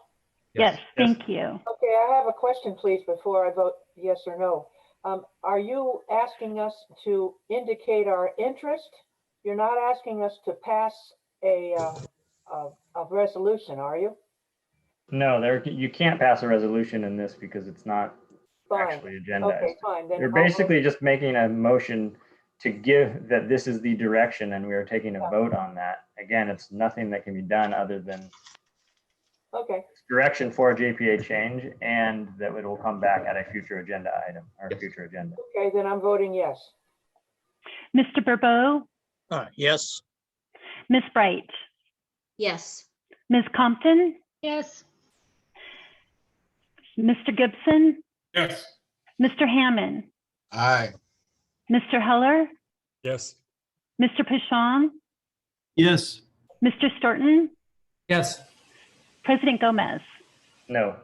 Yes, thank you. Okay, I have a question, please, before I vote yes or no. Are you asking us to indicate our interest? You're not asking us to pass a resolution, are you? No, you can't pass a resolution in this because it's not actually agendized. Okay, fine. Then You're basically just making a motion to give that this is the direction, and we are taking a vote on that. Again, it's nothing that can be done other than direction for a JPA change, and that it will come back at a future agenda item or future agenda. Okay, then I'm voting yes. Mr. Bourbeau? Yes. Miss Bright? Yes. Ms. Compton? Yes. Mr. Gibson? Yes. Mr. Hammond? Aye. Mr. Heller? Yes. Mr. Pichon? Yes. Mr. Storton? Yes. President Gomez? No.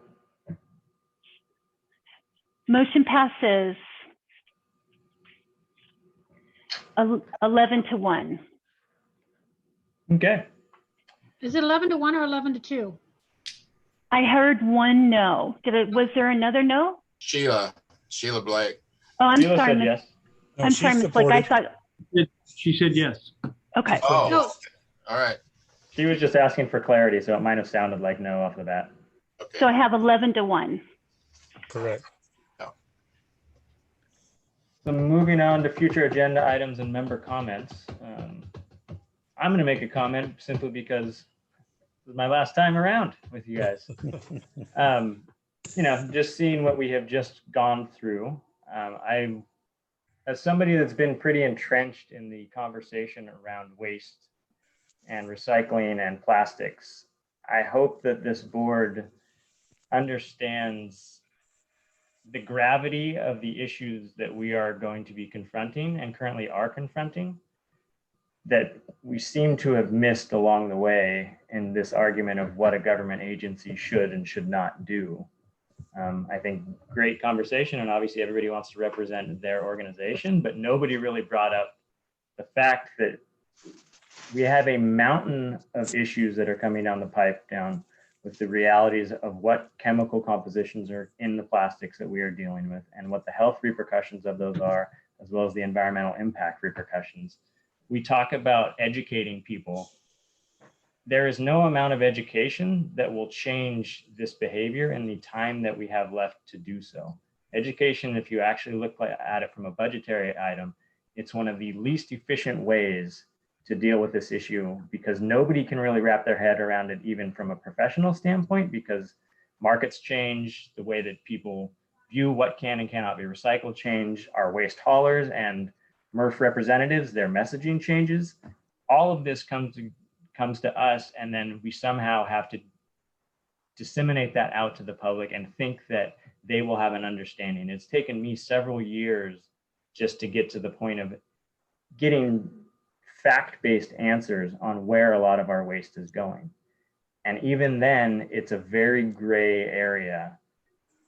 Motion passes 11-1. Okay. Is it 11-1 or 11-2? I heard one no. Was there another no? Sheila Blake. Oh, I'm Sheila sorry. said yes. I'm sorry, Ms. Blake. I thought. She said yes. Okay. Oh, all right. She was just asking for clarity, so it might have sounded like no off the bat. Okay. So I have 11-1. Correct. So moving on to future agenda items and member comments. I'm going to make a comment simply because this is my last time around with you guys. You know, just seeing what we have just gone through, as somebody that's been pretty entrenched in the conversation around waste and recycling and plastics, I hope that this board understands the gravity of the issues that we are going to be confronting and currently are confronting, that we seem to have missed along the way in this argument of what a government agency should and should not do. I think great conversation, and obviously everybody wants to represent their organization, but nobody really brought up the fact that we have a mountain of issues that are coming down the pipe down with the realities of what chemical compositions are in the plastics that we are dealing with and what the health repercussions of those are, as well as the environmental impact repercussions. We talk about educating people. There is no amount of education that will change this behavior in the time that we have left to do so. Education, if you actually look at it from a budgetary item, it's one of the least efficient ways to deal with this issue, because nobody can really wrap their head around it, even from a professional standpoint, because markets change, the way that people view what can and cannot be recycled change, our waste haulers and MRF representatives, their messaging changes. All of this comes to us, and then we somehow have to disseminate that out to the public and think that they will have an understanding. It's taken me several years just to get to the point of getting fact-based answers on where a lot of our waste is going. And even then, it's a very gray area,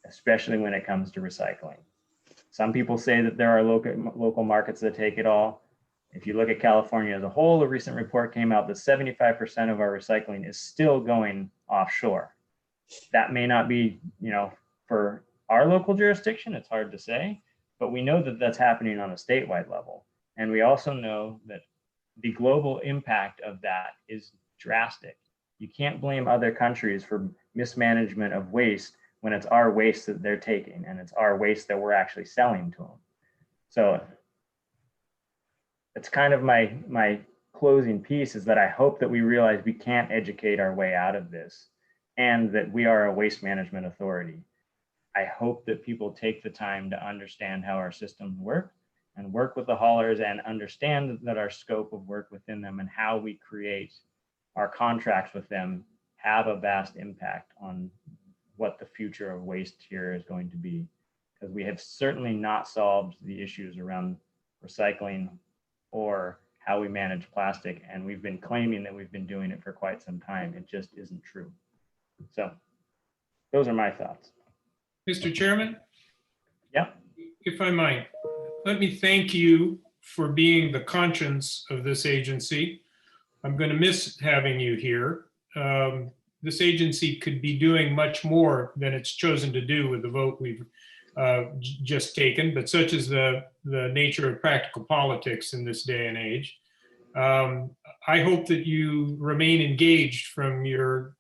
especially when it comes to recycling. Some people say that there are local markets that take it all. If you look at California as a whole, a recent report came out that 75% of our recycling is still going offshore. That may not be, you know, for our local jurisdiction, it's hard to say, but we know that that's happening on a statewide level. And we also know that the global impact of that is drastic. You can't blame other countries for mismanagement of waste when it's our waste that they're taking and it's our waste that we're actually selling to them. So it's kind of my closing piece, is that I hope that we realize we can't educate our way out of this, and that we are a waste management authority. I hope that people take the time to understand how our systems work and work with the haulers and understand that our scope of work within them and how we create our contracts with them have a vast impact on what the future of waste here is going to be. Because we have certainly not solved the issues around recycling or how we manage plastic. And we've been claiming that we've been doing it for quite some time. It just isn't true. So those are my thoughts. Mr. Chairman? Yeah. If I might, let me thank you for being the conscience of this agency. I'm going to miss having you here. This agency could be doing much more than it's chosen to do with the vote we've just taken, but such is the nature of practical politics in this day and age. I hope that you remain engaged from your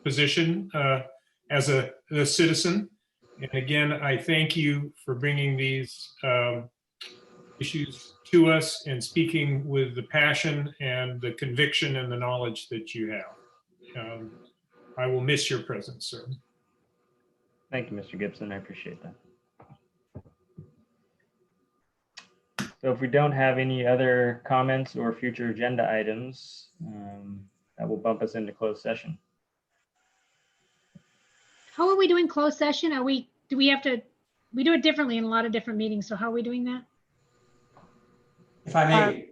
position as a citizen. And again, I thank you for bringing these issues to us and speaking with the passion and the conviction and the knowledge that you have. I will miss your presence, sir. Thank you, Mr. Gibson. I appreciate that. So if we don't have any other comments or future agenda items, that will bump us into closed session. How are we doing closed session? We do it differently in a lot of different meetings. So how are we doing that? If I may,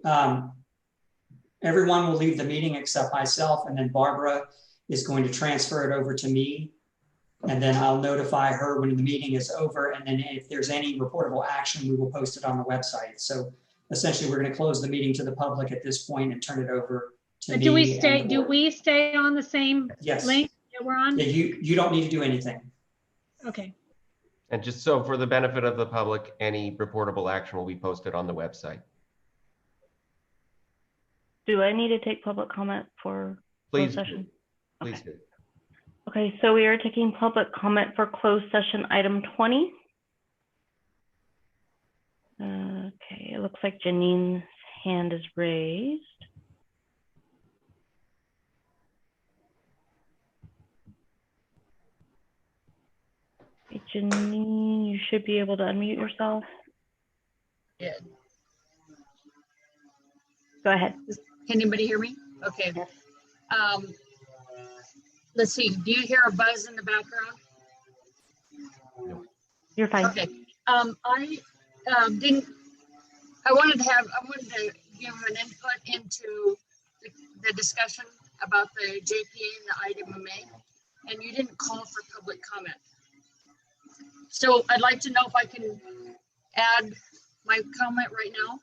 everyone will leave the meeting except myself, and then Barbara is going to transfer it over to me. And then I'll notify her when the meeting is over. And then if there's any reportable action, we will post it on the website. So essentially, we're going to close the meeting to the public at this point and turn it over to me. Do we stay on the same link that we're on? Yeah, you don't need to do anything. Okay. And just so for the benefit of the public, any reportable action will be posted on the website. Do I need to take public comment for Please closed session? Please do. Okay, so we are taking public comment for closed session item 20. Okay, it looks like Janine's hand is raised. Okay, Janine, you should be able to unmute yourself. Yeah. Go ahead. Can anybody hear me? Okay. Let's see. Do you hear a buzz in the background? You're fine. Okay. I wanted to give an input into the discussion about the JPA and the IWMA, and you didn't call for public comment. So I'd like to know if I can add my comment right now.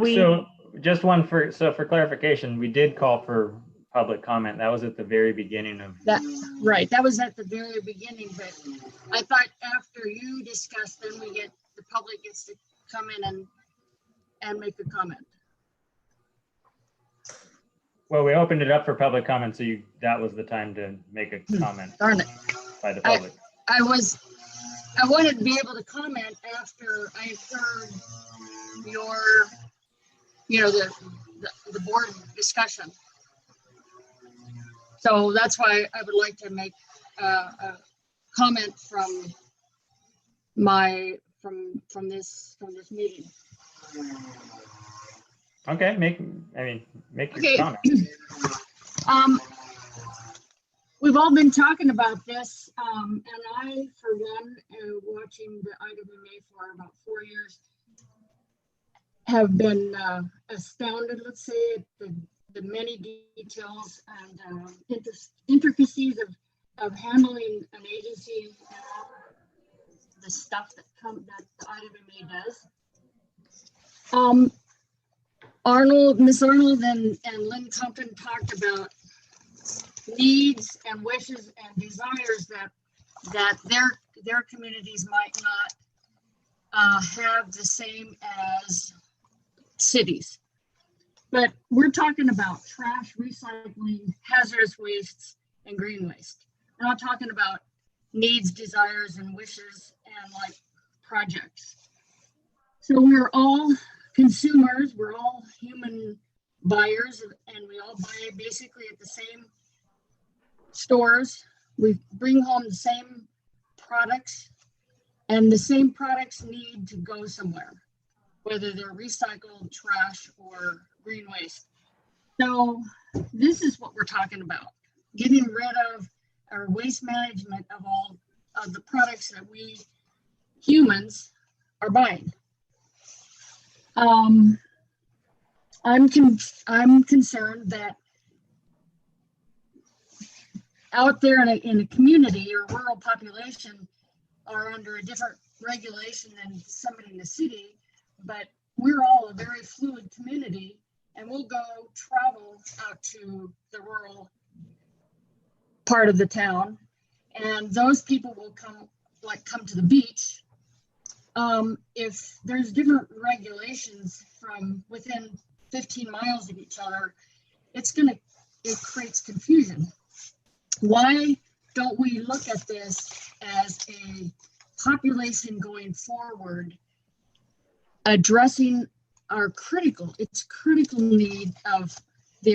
So just for clarification, we did call for public comment. That was at the very beginning of that. Right, that was at the very beginning, but I thought after you discussed, then the public gets to come in and make a comment. Well, we opened it up for public comment, so that was the time to make a comment. Darn it. By the public. I wanted to be able to comment after I heard the board discussion. So that's why I would like to make a comment from this meeting. Okay, make your comment. We've all been talking about this, and I, for one, watching the IWMA for about 4 years, have been astounded, let's say, at the many details and intricacies of handling an agency and all the stuff that the IWMA does. Miss Arnold and Lynn Compton talked about needs and wishes and desires that their communities might not have the same as cities. But we're talking about trash, recycling, hazardous wastes, and green waste. We're not talking about needs, desires, and wishes and like projects. So we're all consumers, we're all human buyers, and we all buy basically at the same stores. We bring home the same products, and the same products need to go somewhere, whether they're recycled, trash, or green waste. So this is what we're talking about, getting rid of our waste management of all of the products that we humans are buying. I'm concerned that out there in a community or rural population are under a different regulation than somebody in the city, but we're all a very fluid community, and we'll go travel out to the rural part of the town, and those people will come to the beach. If there's different regulations from within 15 miles of each other, it creates confusion. Why don't we look at this as a population going forward, addressing our critical need of the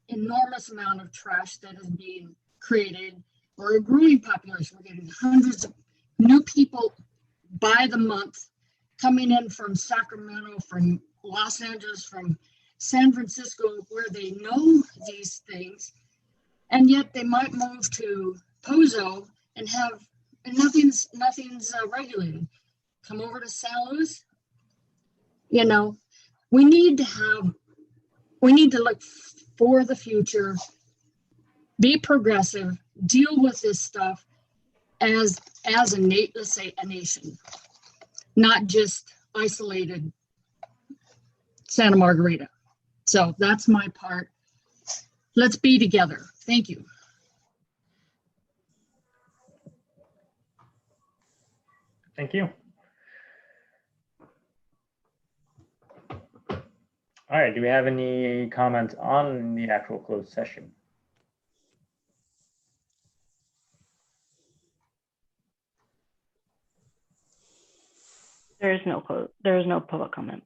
enormous amount of trash that is being created? We're a growing population. We're getting hundreds of new people by the month coming in from Sacramento, from Los Angeles, from San Francisco, where they know these things, and yet they might move to Pozo and nothing's regulated. Come over to San Luis. We need to look for the future, be progressive, deal with this stuff as let's say a nation, not just isolated Santa Margarita. So that's my part. Let's be together. Thank you. Thank you. All right, do we have any comments on the actual closed session? is no public comment.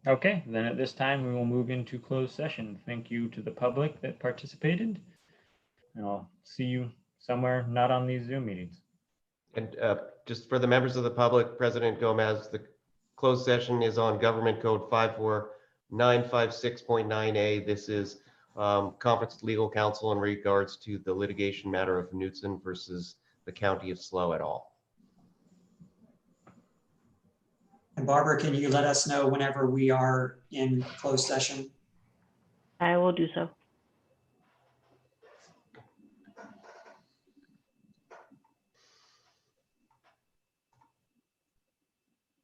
Okay, then at this time, we will move into closed session. Thank you to the public that participated. And I'll see you somewhere not on these Zoom meetings. And just for the members of the public, President Gomez, the closed session is on Government Code 54956.9A. This is conference with legal counsel in regards to the litigation matter of Knutson versus the County of Slough et al. And Barbara, can you let us know whenever we are in closed session? I will do so.